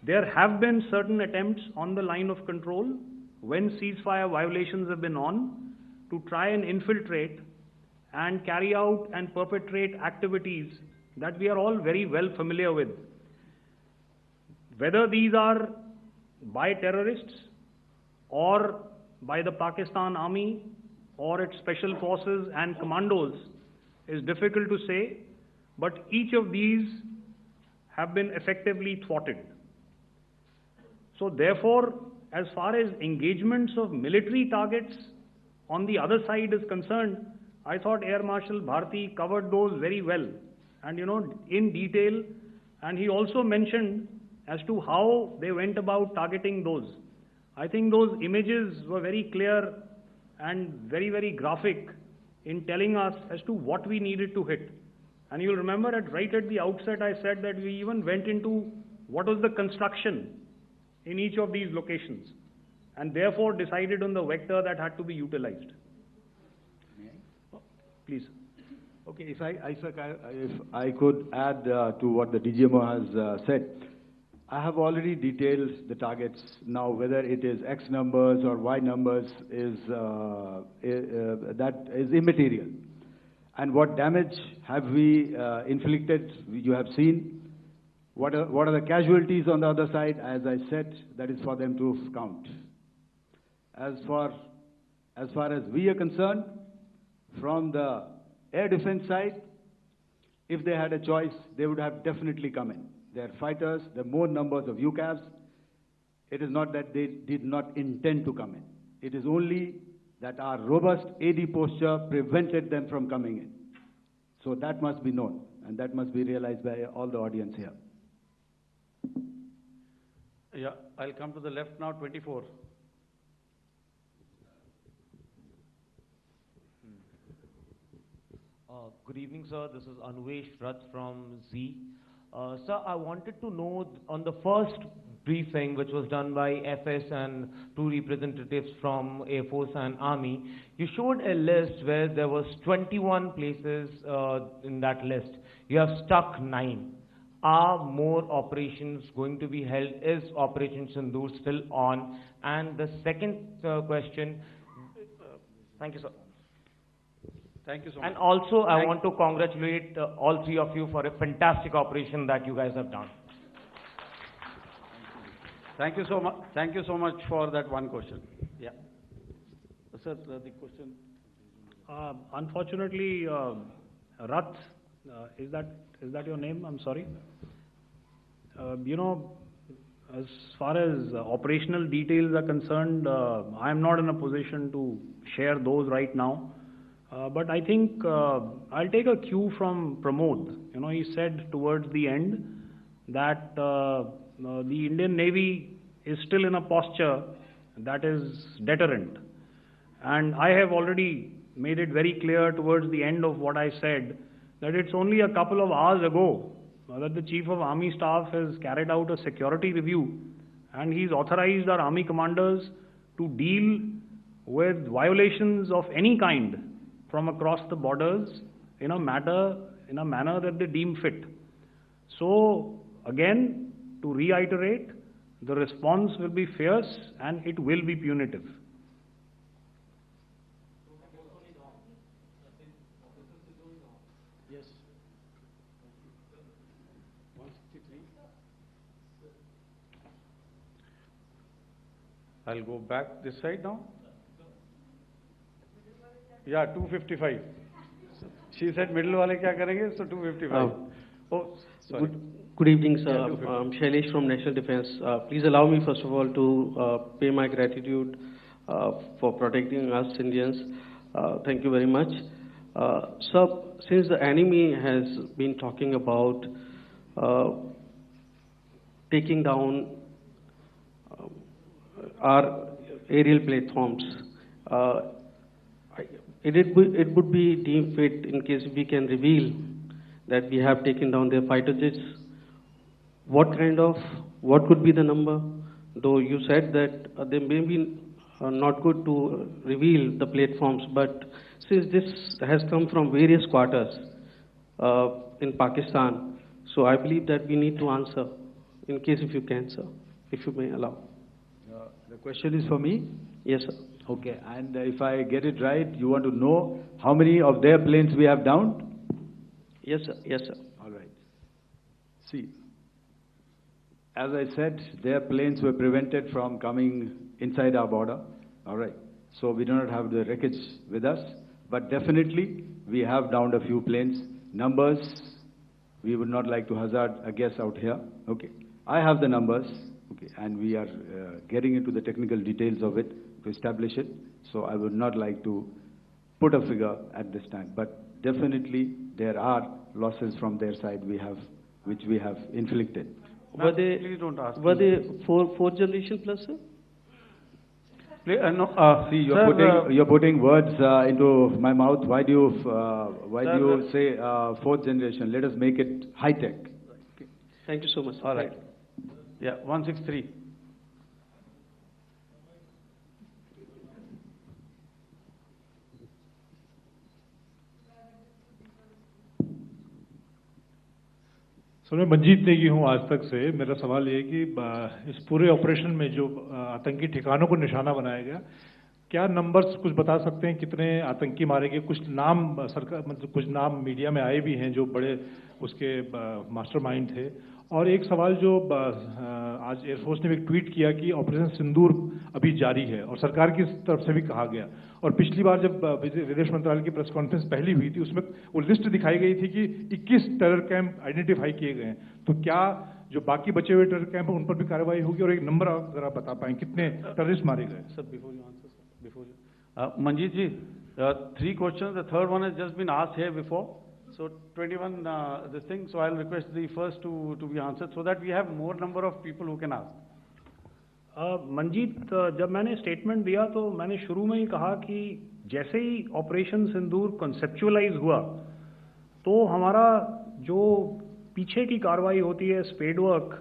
Speaker 4: There have been certain attempts on the line of control when ceasefire violations have been on to try and infiltrate and carry out and perpetrate activities that we are all very well familiar with. Whether these are by terrorists or by the Pakistan Army or its special forces and commandos is difficult to say, but each of these have been effectively thwarted. So therefore, as far as engagements of military targets on the other side is concerned, I thought Air Marshal Bharti covered those very well and in detail, and he also mentioned as to how they went about targeting those. I think those images were very clear and very, very graphic in telling us as to what we needed to hit. And you'll remember right at the outset I said that we even went into what was the construction in each of these locations and therefore decided on the vector that had to be utilized. Please.
Speaker 1: Okay, if I could add to what the DGMO has said. I have already detailed the targets. Now, whether it is X numbers or Y numbers that is immaterial. And what damage have we inflicted, you have seen. What are the casualties on the other side? As I said, that is for them to count. As far as we are concerned, from the air defense side, if they had a choice, they would have definitely come in. They are fighters, there are more numbers of UCAVs. It is not that they did not intend to come in. It is only that our robust AD posture prevented them from coming in. So that must be known, and that must be realized by all the audience here.
Speaker 3: Yeah, I'll come to the left now, 24.
Speaker 8: Good evening, sir. This is Anvesh Rath from Z. Sir, I wanted to know on the first briefing, which was done by FS and two representatives from Air Force and Army, you showed a list where there was 21 places in that list. You have stuck 9. Are more operations going to be held? Is Operation Sindoor still on? And the second question, thank you, sir.
Speaker 3: Thank you so much.
Speaker 8: And also, I want to congratulate all three of you for a fantastic operation that you guys have done.
Speaker 3: Thank you so much. Thank you so much for that one question. Yeah. Sir, the question.
Speaker 4: Unfortunately, Rath, is that your name? I'm sorry. As far as operational details are concerned, I am not in a position to share those right now. But I think I'll take a cue from Pramod. He said towards the end that the Indian Navy is still in a posture that is deterrent. And I have already made it very clear towards the end of what I said that it's only a couple of hours ago that the Chief of Army Staff has carried out a security review and he's authorized our Army commanders to deal with violations of any kind from across the borders in a manner that they deem fit. So again, to reiterate, the response will be fierce and it will be punitive.
Speaker 3: Yes. 163. I'll go back this side now. Yeah, 255. She said middle wale kya karenge, so 255. Oh, sorry.
Speaker 9: Good evening, sir.
Speaker 3: Yeah,
Speaker 9: I'm Shailesh from National Defense. Please allow me, first of all, to pay my gratitude for protecting us Indians. Thank you very much. Sir, since the enemy has been talking about taking down our aerial platforms. It would be deemed fit in case we can reveal that we have taken down their fighter jets. What could be the number? Though you said that they may be not good to reveal the platforms, but since this has come from various quarters in Pakistan, so I believe that we need to answer, in case if you can, sir, if you may allow.
Speaker 1: The question is for me?
Speaker 9: Yes, sir.
Speaker 1: Okay, and if I get it right, you want to know how many of their planes we have downed?
Speaker 9: Yes, sir. Yes, sir.
Speaker 1: All right. See, as I said, their planes were prevented from coming inside our border. All right. So we do not have the wreckage with us, but definitely we have downed a few planes. Numbers, we would not like to hazard a guess out here. Okay. I have the numbers. Okay, and we are getting into the technical details of it to establish it. So I would not like to put a figure at this time, but definitely there are losses from their side which we have inflicted.
Speaker 9: Were they,
Speaker 3: please don't ask.
Speaker 9: Were they fourth generation plus, sir?
Speaker 3: No,
Speaker 1: See,
Speaker 3: sir,
Speaker 1: you're putting words into my mouth. Why do you say fourth generation? Let us make it high tech.
Speaker 9: Okay. Thank you so much.
Speaker 3: All right. Yeah, 163.
Speaker 10: Sir मैं मंजीत नेगी हूँ आज तक से। मेरा सवाल ये है कि इस पूरे ऑपरेशन में जो आतंकी ठिकानों को निशाना बनाया गया, क्या नंबर्स कुछ बता सकते हैं कितने आतंकी मारे गए? कुछ नाम सरकार मतलब कुछ नाम मीडिया में आए भी हैं जो बड़े उसके मास्टरमाइंड थे। और एक सवाल जो आज एयरफोर्स ने एक ट्वीट किया कि ऑपरेशन सिंदूर अभी जारी है और सरकार की तरफ से भी कहा गया। और पिछली बार जब विदेश मंत्रालय की प्रेस कॉन्फ्रेंस पहली हुई थी उसमें वो लिस्ट दिखाई गई थी कि 21 टेरर कैंप आइडेंटिफाई किए गए हैं। तो क्या जो बाकी बचे हुए टेरर कैंप हैं उन पर भी कार्रवाई होगी? और एक नंबर आप जरा बता पाएं कितने टेररिस्ट मारे गए?
Speaker 3: Sir, before you answer, sir, before you. Manjeet ji, 3 questions. The third one has just been asked here before. So 21 this thing. So I'll request the first to be answered so that we have more number of people who can ask.
Speaker 4: Manjeet, जब मैंने statement दिया तो मैंने शुरू में ही कहा कि जैसे ही ऑपरेशन सिंदूर कॉन्सेप्चुअलाइज हुआ तो हमारा जो पीछे की कार्रवाई होती है स्पेड वर्क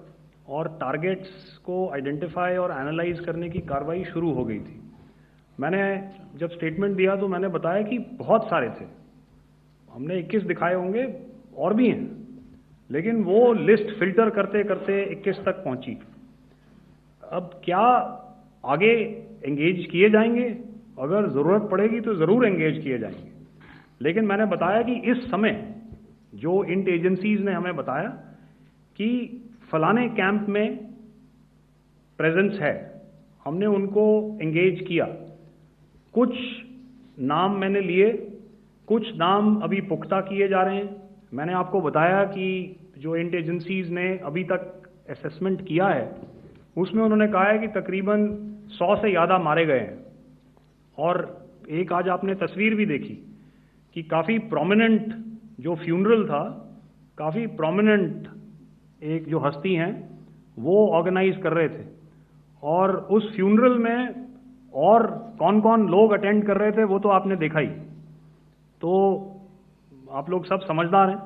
Speaker 4: और टारगेट्स को आइडेंटिफाई और एनालाइज करने की कार्रवाई शुरू हो गई थी। मैंने जब स्टेटमेंट दिया तो मैंने बताया कि बहुत सारे थे, हमने 21 दिखाए होंगे और भी हैं, लेकिन वो लिस्ट फिल्टर करते करते 21 तक पहुंची। अब क्या आगे एंगेज किए जाएंगे? अगर ज़रूरत पड़ेगी तो ज़रूर एंगेज किए जाएंगे, लेकिन मैंने बताया कि इस समय जो इंट एजेंसीज ने हमें बताया कि फलाने कैंप में प्रेजेंस है, हमने उनको एंगेज किया। कुछ नाम मैंने लिए, कुछ नाम अभी पुख्ता किए जा रहे हैं। मैंने आपको बताया कि जो इंट एजेंसीज ने अभी तक असेसमेंट किया है उसमें उन्होंने कहा है कि तकरीबन 100 से ज़्यादा मारे गए हैं। और एक आज आपने तस्वीर भी देखी कि काफ़ी प्रोमिनेंट जो फ्यूनरल था, काफ़ी प्रोमिनेंट एक जो हस्ती हैं वो ऑर्गेनाइज कर रहे थे, और उस फ्यूनरल में और कौन कौन लोग अटेंड कर रहे थे वो तो आपने देखा ही। तो आप लोग सब समझदार हैं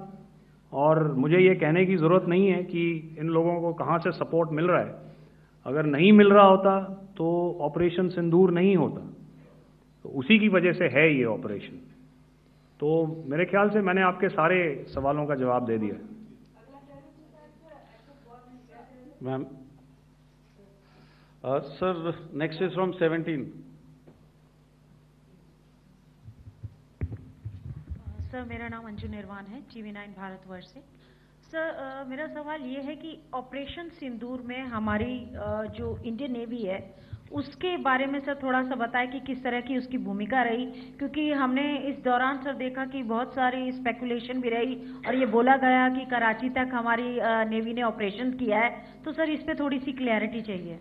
Speaker 4: और मुझे ये कहने की ज़रूरत नहीं है कि इन लोगों को कहाँ से सपोर्ट मिल रहा है। अगर नहीं मिल रहा होता तो ऑपरेशन सिंदूर नहीं होता, तो उसी की वजह से है ये ऑपरेशन। तो मेरे ख्याल से मैंने आपके सारे सवालों का जवाब दे दिया।
Speaker 3: Ma'am, sir next is from 17।
Speaker 11: Sir मेरा नाम अंजू निर्वाण है, TV9 भारतवर्ष से। सर मेरा सवाल ये है कि ऑपरेशन सिंदूर में हमारी जो इंडियन नेवी है उसके बारे में सर थोड़ा सा बताएं कि किस तरह की उसकी भूमिका रही, क्योंकि हमने इस दौरान सर देखा कि बहुत सारी स्पेकुलेशन भी रही और ये बोला गया कि कराची तक हमारी नेवी ने ऑपरेशन किया है। तो सर इस पे थोड़ी सी क्लैरिटी चाहिए।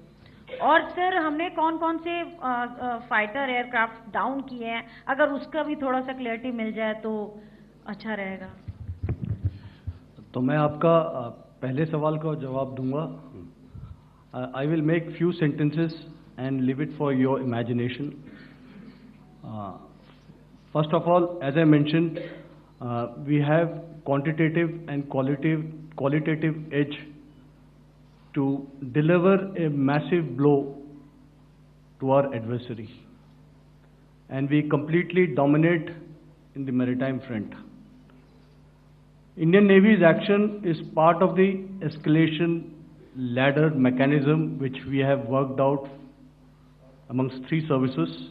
Speaker 11: और सर हमने कौन कौन से फाइटर एयरक्राफ्ट डाउन किए हैं, अगर उसका भी थोड़ा सा क्लैरिटी मिल जाए तो अच्छा रहेगा।
Speaker 5: तो मैं आपका पहले सवाल का जवाब दूंगा। I will make few sentences and leave it for your imagination. First of all, as I mentioned, we have quantitative and qualitative edge to deliver a massive blow to our adversary. And we completely dominate in the maritime front. Indian Navy's action is part of the escalation ladder mechanism which we have worked out amongst 3 services.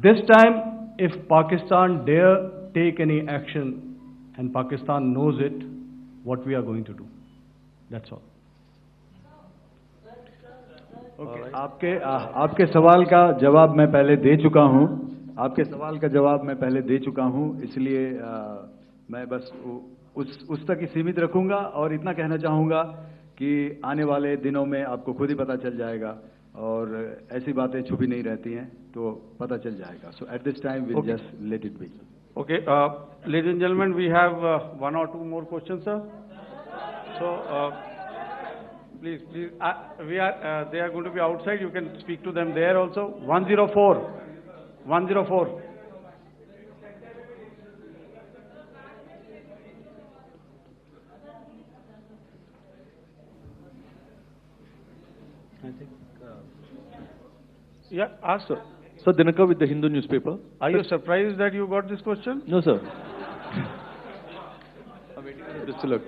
Speaker 5: This time, if Pakistan dare take any action, and Pakistan knows it, what we are going to do. That's all.
Speaker 1: Okay. आपके सवाल का जवाब मैं पहले दे चुका हूं। आपके सवाल का जवाब मैं पहले दे चुका हूं, इसलिए मैं बस उस तक ही सीमित रखूंगा और इतना कहना चाहूंगा कि आने वाले दिनों में आपको खुद ही पता चल जाएगा और ऐसी बातें छुपी नहीं रहती हैं, तो पता चल जाएगा. So at this time we'll just let it be.
Speaker 3: Okay, ladies and gentlemen, we have 1 or 2 more questions, sir. So please, they are going to be outside. You can speak to them there also. 104.
Speaker 12: I think.
Speaker 3: Yeah, ask sir.
Speaker 12: Sir, Dinakar with the Hindu newspaper.
Speaker 3: Are you surprised that you got this question?
Speaker 12: No, sir. I'm waiting for this to look.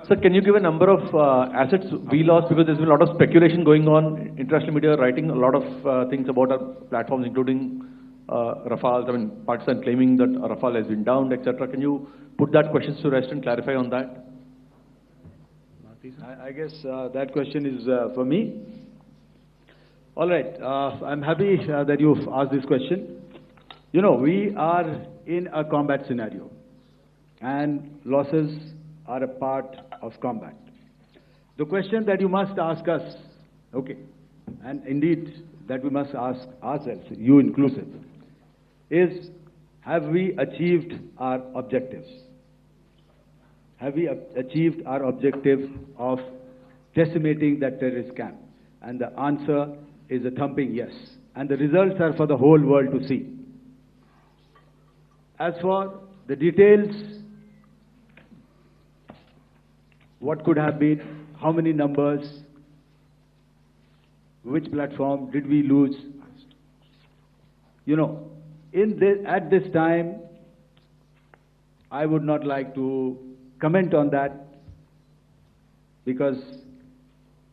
Speaker 12: Sir, can you give a number of assets we lost, because there's been a lot of speculation going on, international media writing a lot of things about our platforms, including Rafale. I mean, Pakistan claiming that Rafale has been downed, etc. Can you put that question to rest and clarify on that?
Speaker 1: I guess that question is for me. All right, I'm happy that you've asked this question. You know, we are in a combat scenario, and losses are a part of combat. The question that you must ask us, okay, and indeed that we must ask ourselves, you inclusive, is have we achieved our objectives? Have we achieved our objective of decimating that terrorist camp? And the answer is a thumping yes. And the results are for the whole world to see. As for the details, what could have been, how many numbers, which platform did we lose? You know, at this time, I would not like to comment on that, because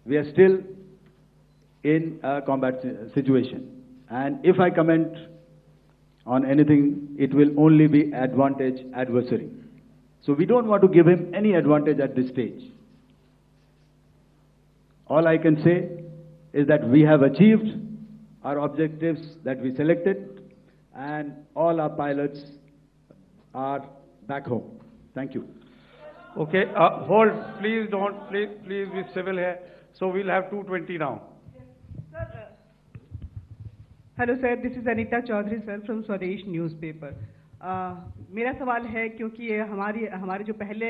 Speaker 1: we are still in a combat situation. And if I comment on anything, it will only be advantage adversary. So we don't want to give him any advantage at this stage. All I can say is that we have achieved our objectives that we selected, and all our pilots are back home. Thank you.
Speaker 3: Okay, hold, please don't, please be civil here. So we'll have 220 now.
Speaker 13: Sir, hello sir, this is Anita Chaudhary sir from Swadesh newspaper. मेरा सवाल है, क्योंकि ये हमारे जो पहले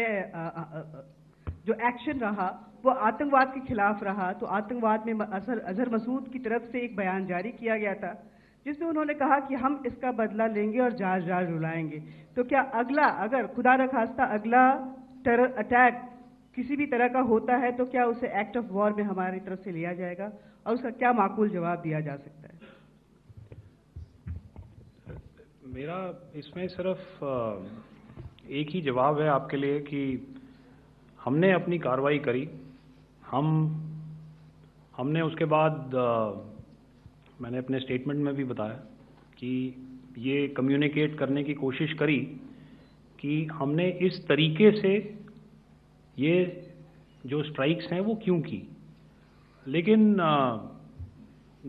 Speaker 13: जो action रहा वो आतंकवाद के खिलाफ रहा, तो आतंकवाद में अजहर मसूद की तरफ से एक बयान जारी किया गया था जिसमें उन्होंने कहा कि हम इसका बदला लेंगे और जाज रुलाएंगे। तो क्या अगला, अगर खुदा न खास्ता अगला टेरर अटैक किसी भी तरह का होता है, तो क्या उसे एक्ट ऑफ वॉर में हमारी तरफ से लिया जाएगा और उसका क्या माकूल जवाब दिया जा सकता है?
Speaker 4: मेरा इसमें सिर्फ एक ही जवाब है आपके लिए कि हमने अपनी कार्रवाई करी। हमने उसके बाद मैंने अपने स्टेटमेंट में भी बताया कि ये कम्युनिकेट करने की कोशिश करी कि हमने इस तरीके से ये जो स्ट्राइक्स हैं वो क्यों की, लेकिन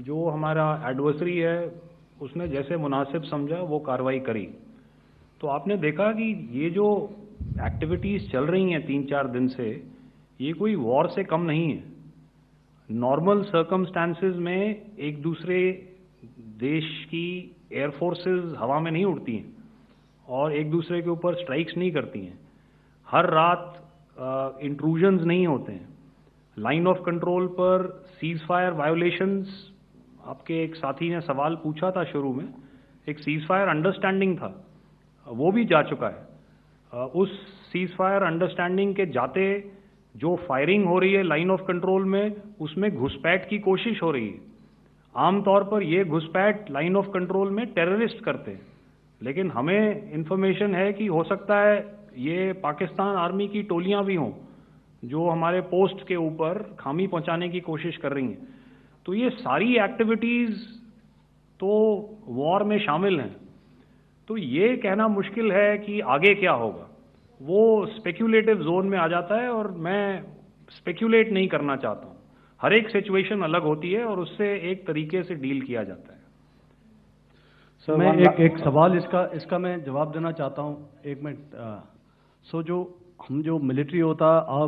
Speaker 4: जो हमारा एडवर्सरी है उसने जैसे मुनासिब समझा वो कार्रवाई करी। तो आपने देखा कि ये जो एक्टिविटीज़ चल रही हैं 3-4 दिन से, ये कोई वॉर से कम नहीं है। नॉर्मल सर्कमस्टांसेस में एक दूसरे देश की एयरफोर्सेस हवा में नहीं उड़ती हैं और एक दूसरे के ऊपर स्ट्राइक्स नहीं करती हैं। हर रात इंट्रूजन्स नहीं होते हैं। लाइन ऑफ कंट्रोल पर सीज फायर वायोलेशंस, आपके एक साथी ने सवाल पूछा था शुरू में, एक सीज फायर अंडरस्टैंडिंग था, वो भी जा चुका है। उस सीज फायर अंडरस्टैंडिंग के जाते जो फायरिंग हो रही है लाइन ऑफ कंट्रोल में, उसमें घुसपैठ की कोशिश हो रही है। आमतौर पर ये घुसपैठ लाइन ऑफ कंट्रोल में टेररिस्ट करते हैं, लेकिन हमें इंफॉर्मेशन है कि हो सकता है ये पाकिस्तान आर्मी की टोलियां भी हों जो हमारे पोस्ट के ऊपर खामी पहुंचाने की कोशिश कर रही हैं। तो ये सारी एक्टिविटीज तो वॉर में शामिल हैं। तो ये कहना मुश्किल है कि आगे क्या होगा, वो स्पेक्यूलेटिव जोन में आ जाता है और मैं स्पेक्यूलेट नहीं करना चाहता हूँ। हर एक सिचुएशन अलग होती है और उससे एक तरीके से डील किया जाता है।
Speaker 1: सर मैं एक सवाल इसका मैं जवाब देना चाहता हूँ, एक मिनट। सो जो मिलिट्री होता है, our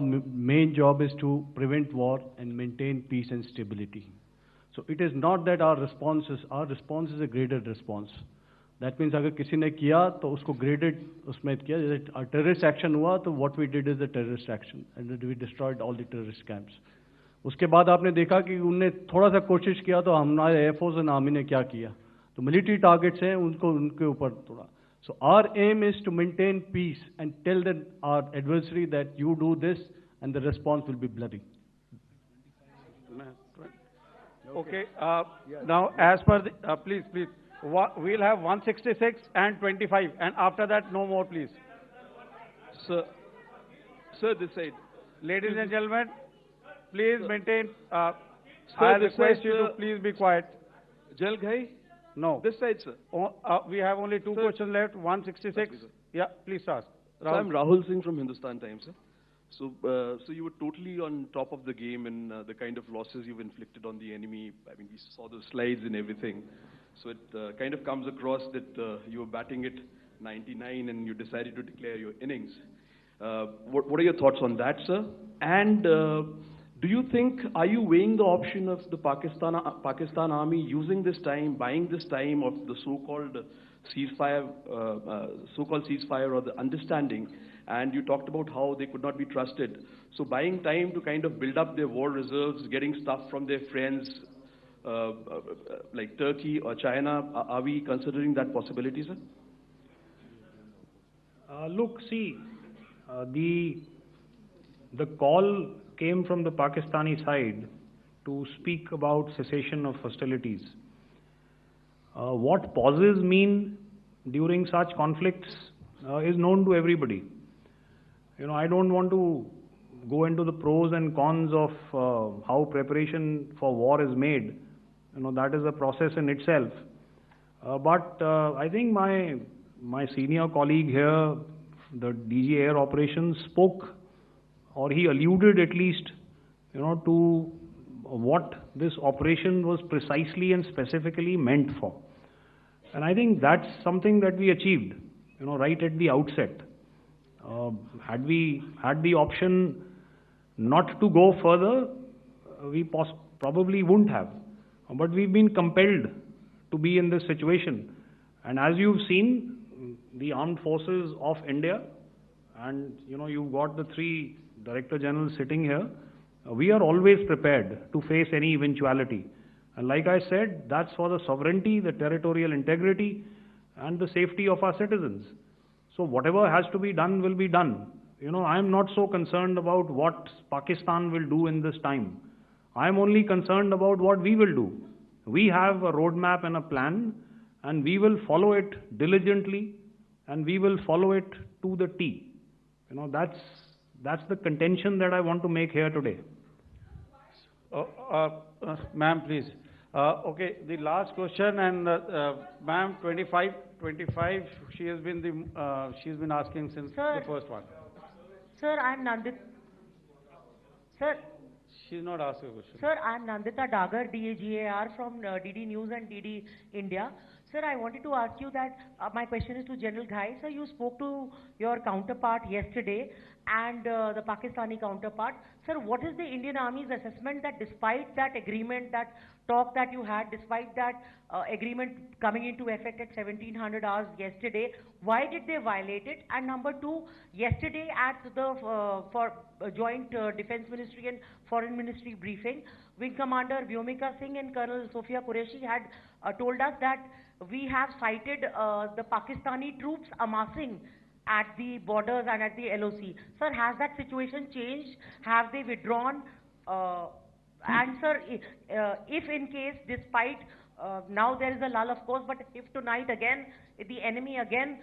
Speaker 1: main job is to prevent war and maintain peace and stability. So it is not that our response is a graded response. That means अगर किसी ने किया तो उसको ग्रेडेड उसमें किया, जैसे टेररिस्ट एक्शन हुआ तो what we did is the terrorist action and we destroyed all the terrorist camps. उसके बाद आपने देखा कि उनने थोड़ा सा कोशिश किया तो हमारे एयरफोर्स एंड आर्मी ने क्या किया, तो मिलिट्री टारगेट्स हैं उनको उनके ऊपर थोड़ा। So our aim is to maintain peace and tell that our adversary that you do this and the response will be bloody.
Speaker 3: Okay, now as per the, please, we'll have 166 and 25, and after that, no more, please.
Speaker 12: Sir, this side.
Speaker 3: Ladies and gentlemen, please maintain,
Speaker 12: Sir,
Speaker 3: I
Speaker 12: this
Speaker 3: request
Speaker 12: side,
Speaker 3: you to
Speaker 12: sir.
Speaker 3: please be quiet.
Speaker 12: Jal Ghai?
Speaker 3: No.
Speaker 12: This side, sir.
Speaker 3: We have only two questions left, 166. Yeah, please ask.
Speaker 12: So I'm Rahul Singh from Hindustan Times, sir. So you were totally on top of the game in the kind of losses you've inflicted on the enemy. I mean, we saw the slides and everything. So it kind of comes across that you were batting it 99 and you decided to declare your innings. What are your thoughts on that, sir? And do you think, are you weighing the option of the Pakistan Army using this time, buying this time of the so-called ceasefire or the understanding? And you talked about how they could not be trusted. So buying time to kind of build up their war reserves, getting stuff from their friends like Turkey or China, are we considering that possibility, sir?
Speaker 4: Look, see, the call came from the Pakistani side to speak about cessation of hostilities. What pauses mean during such conflicts is known to everybody. You know, I don't want to go into the pros and cons of how preparation for war is made. You know, that is a process in itself. But I think my senior colleague here, the DG Air Operations, spoke, or he alluded at least, you know, to what this operation was precisely and specifically meant for. And I think that's something that we achieved, you know, right at the outset. Had we had the option not to go further, we probably wouldn't have. But we've been compelled to be in this situation. And as you've seen, the armed forces of India, and you know, you've got the three Director Generals sitting here, we are always prepared to face any eventuality. And like I said, that's for the sovereignty, the territorial integrity, and the safety of our citizens. So whatever has to be done will be done. You know, I'm not so concerned about what Pakistan will do in this time. I'm only concerned about what we will do. We have a roadmap and a plan, and we will follow it diligently, and we will follow it to the T. You know, that's the contention that I want to make here today.
Speaker 3: Ma'am, please. Okay, the last question, and ma'am, 25, she has been asking since the first one.
Speaker 11: Sir, I'm Nandita. Sir.
Speaker 3: She's not asking a question.
Speaker 11: Sir, I'm Nandita Dagar, DGAR from DD News and DD India. Sir, I wanted to ask you that my question is to General Ghai. Sir, you spoke to your counterpart yesterday and the Pakistani counterpart.
Speaker 14: Sir, what is the Indian Army's assessment that despite that agreement, that talk that you had, despite that agreement coming into effect at 1700 hours yesterday, why did they violate it? And number two, yesterday at the joint Defense Ministry and Foreign Ministry briefing, Wing Commander Vyomika Singh and Colonel Sophia Qureshi had told us that we have cited the Pakistani troops amassing at the borders and at the LOC. Sir, has that situation changed? Have they withdrawn? And sir, if in case, despite now there is a lull, of course, but if tonight again, if the enemy again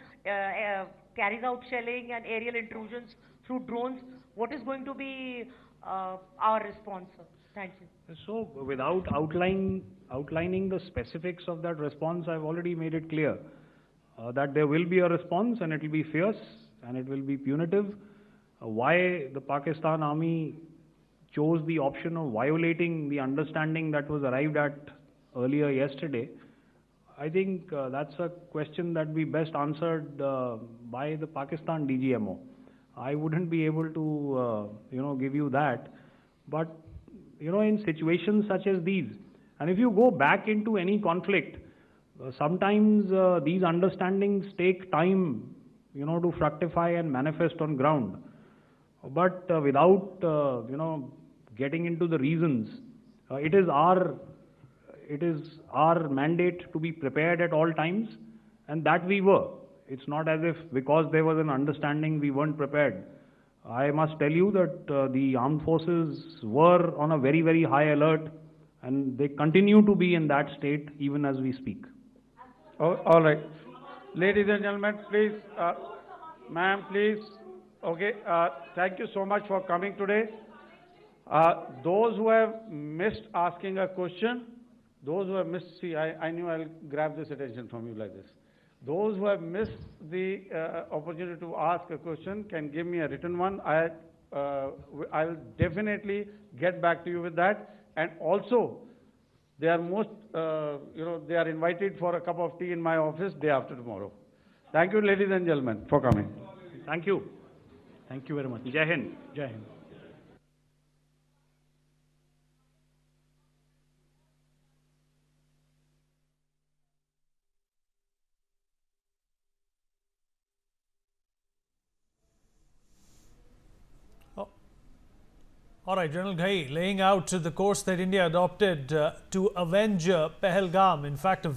Speaker 14: carries out shelling and aerial intrusions through drones, what is going to be our response, sir? Thank you.
Speaker 4: So, without outlining the specifics of that response, I've already made it clear that there will be a response and it will be fierce and it will be punitive. Why the Pakistan Army chose the option of violating the understanding that was arrived at earlier yesterday, I think that's a question that we best answered by the Pakistan DGMO. I wouldn't be able to, give you that. But, in situations such as these, and if you go back into any conflict, sometimes these understandings take time, to fructify and manifest on ground. But without, getting into the reasons, it is our mandate to be prepared at all times, and that we were. It's not as if because there was an understanding we weren't prepared. I must tell you that the armed forces were on a very, very high alert, and they continue to be in that state even as we speak.
Speaker 3: Oh, all right. Ladies and gentlemen, please, ma'am, please. Okay, thank you so much for coming today. Those who have missed asking a question, those who have missed, see, I knew I'll grab this attention from you like this. Those who have missed the opportunity to ask a question can give me a written one. I'll definitely get back to you with that. And also, they are they are invited for a cup of tea in my office day after tomorrow. Thank you, ladies and gentlemen, for coming.
Speaker 4: Thank you. Thank you very much. Jai Hind.
Speaker 5: Jai Hind.
Speaker 2: All right, General Ghai laying out the course that India adopted to avenge Pahalgam. In fact, a